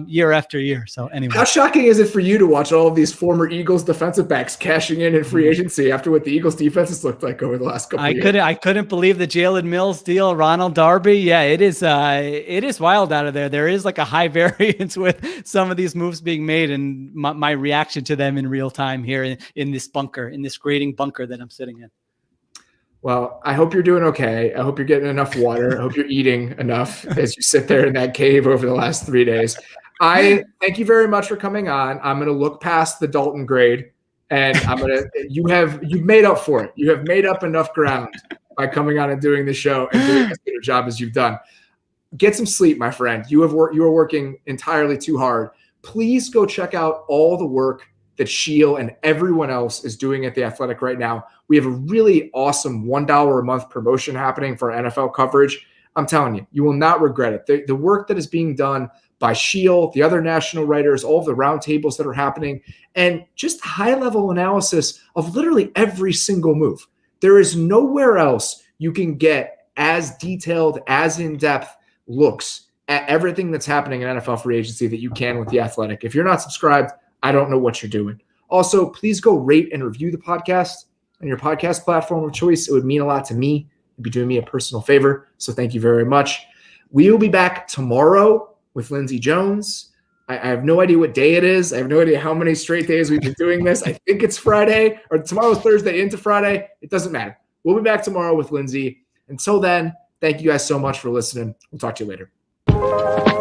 year after year. So anyway. How shocking is it for you to watch all of these former Eagles defensive backs cashing in free agency after what the Eagles defense has looked like over the last couple of years? I couldn't believe the Jalen Mills deal, Ronald Darby. Yeah, it is wild out of there. There is like a high variance with some of these moves being made and my reaction to them in real time here in this bunker, in this grading bunker that I'm sitting in. Well, I hope you're doing okay. I hope you're getting enough water. I hope you're eating enough as you sit there in that cave over the last 3 days. I thank you very much for coming on. I'm going to look past the Dalton grade and you've made up for it. You have made up enough ground by coming on and doing the show and doing as good a job as you've done. Get some sleep, my friend. You are working entirely too hard. Please go check out all the work that Sheil and everyone else is doing at The Athletic right now. We have a really awesome $1 a month promotion happening for our NFL coverage. I'm telling you, you will not regret it. The work that is being done by Sheil, the other national writers, all of the roundtables that are happening, and just high-level analysis of literally every single move. There is nowhere else you can get as detailed, as in-depth looks at everything that's happening in NFL free agency that you can with The Athletic. If you're not subscribed, I don't know what you're doing. Also, please go rate and review the podcast on your podcast platform of choice. It would mean a lot to me. It'd be doing me a personal favor. So thank you very much. We will be back tomorrow with Lindsey Jones. I have no idea what day it is. I have no idea how many straight days we've been doing this. I think it's Friday or tomorrow's Thursday into Friday. It doesn't matter. We'll be back tomorrow with Lindsey. Until then, thank you guys so much for listening. We'll talk to you later.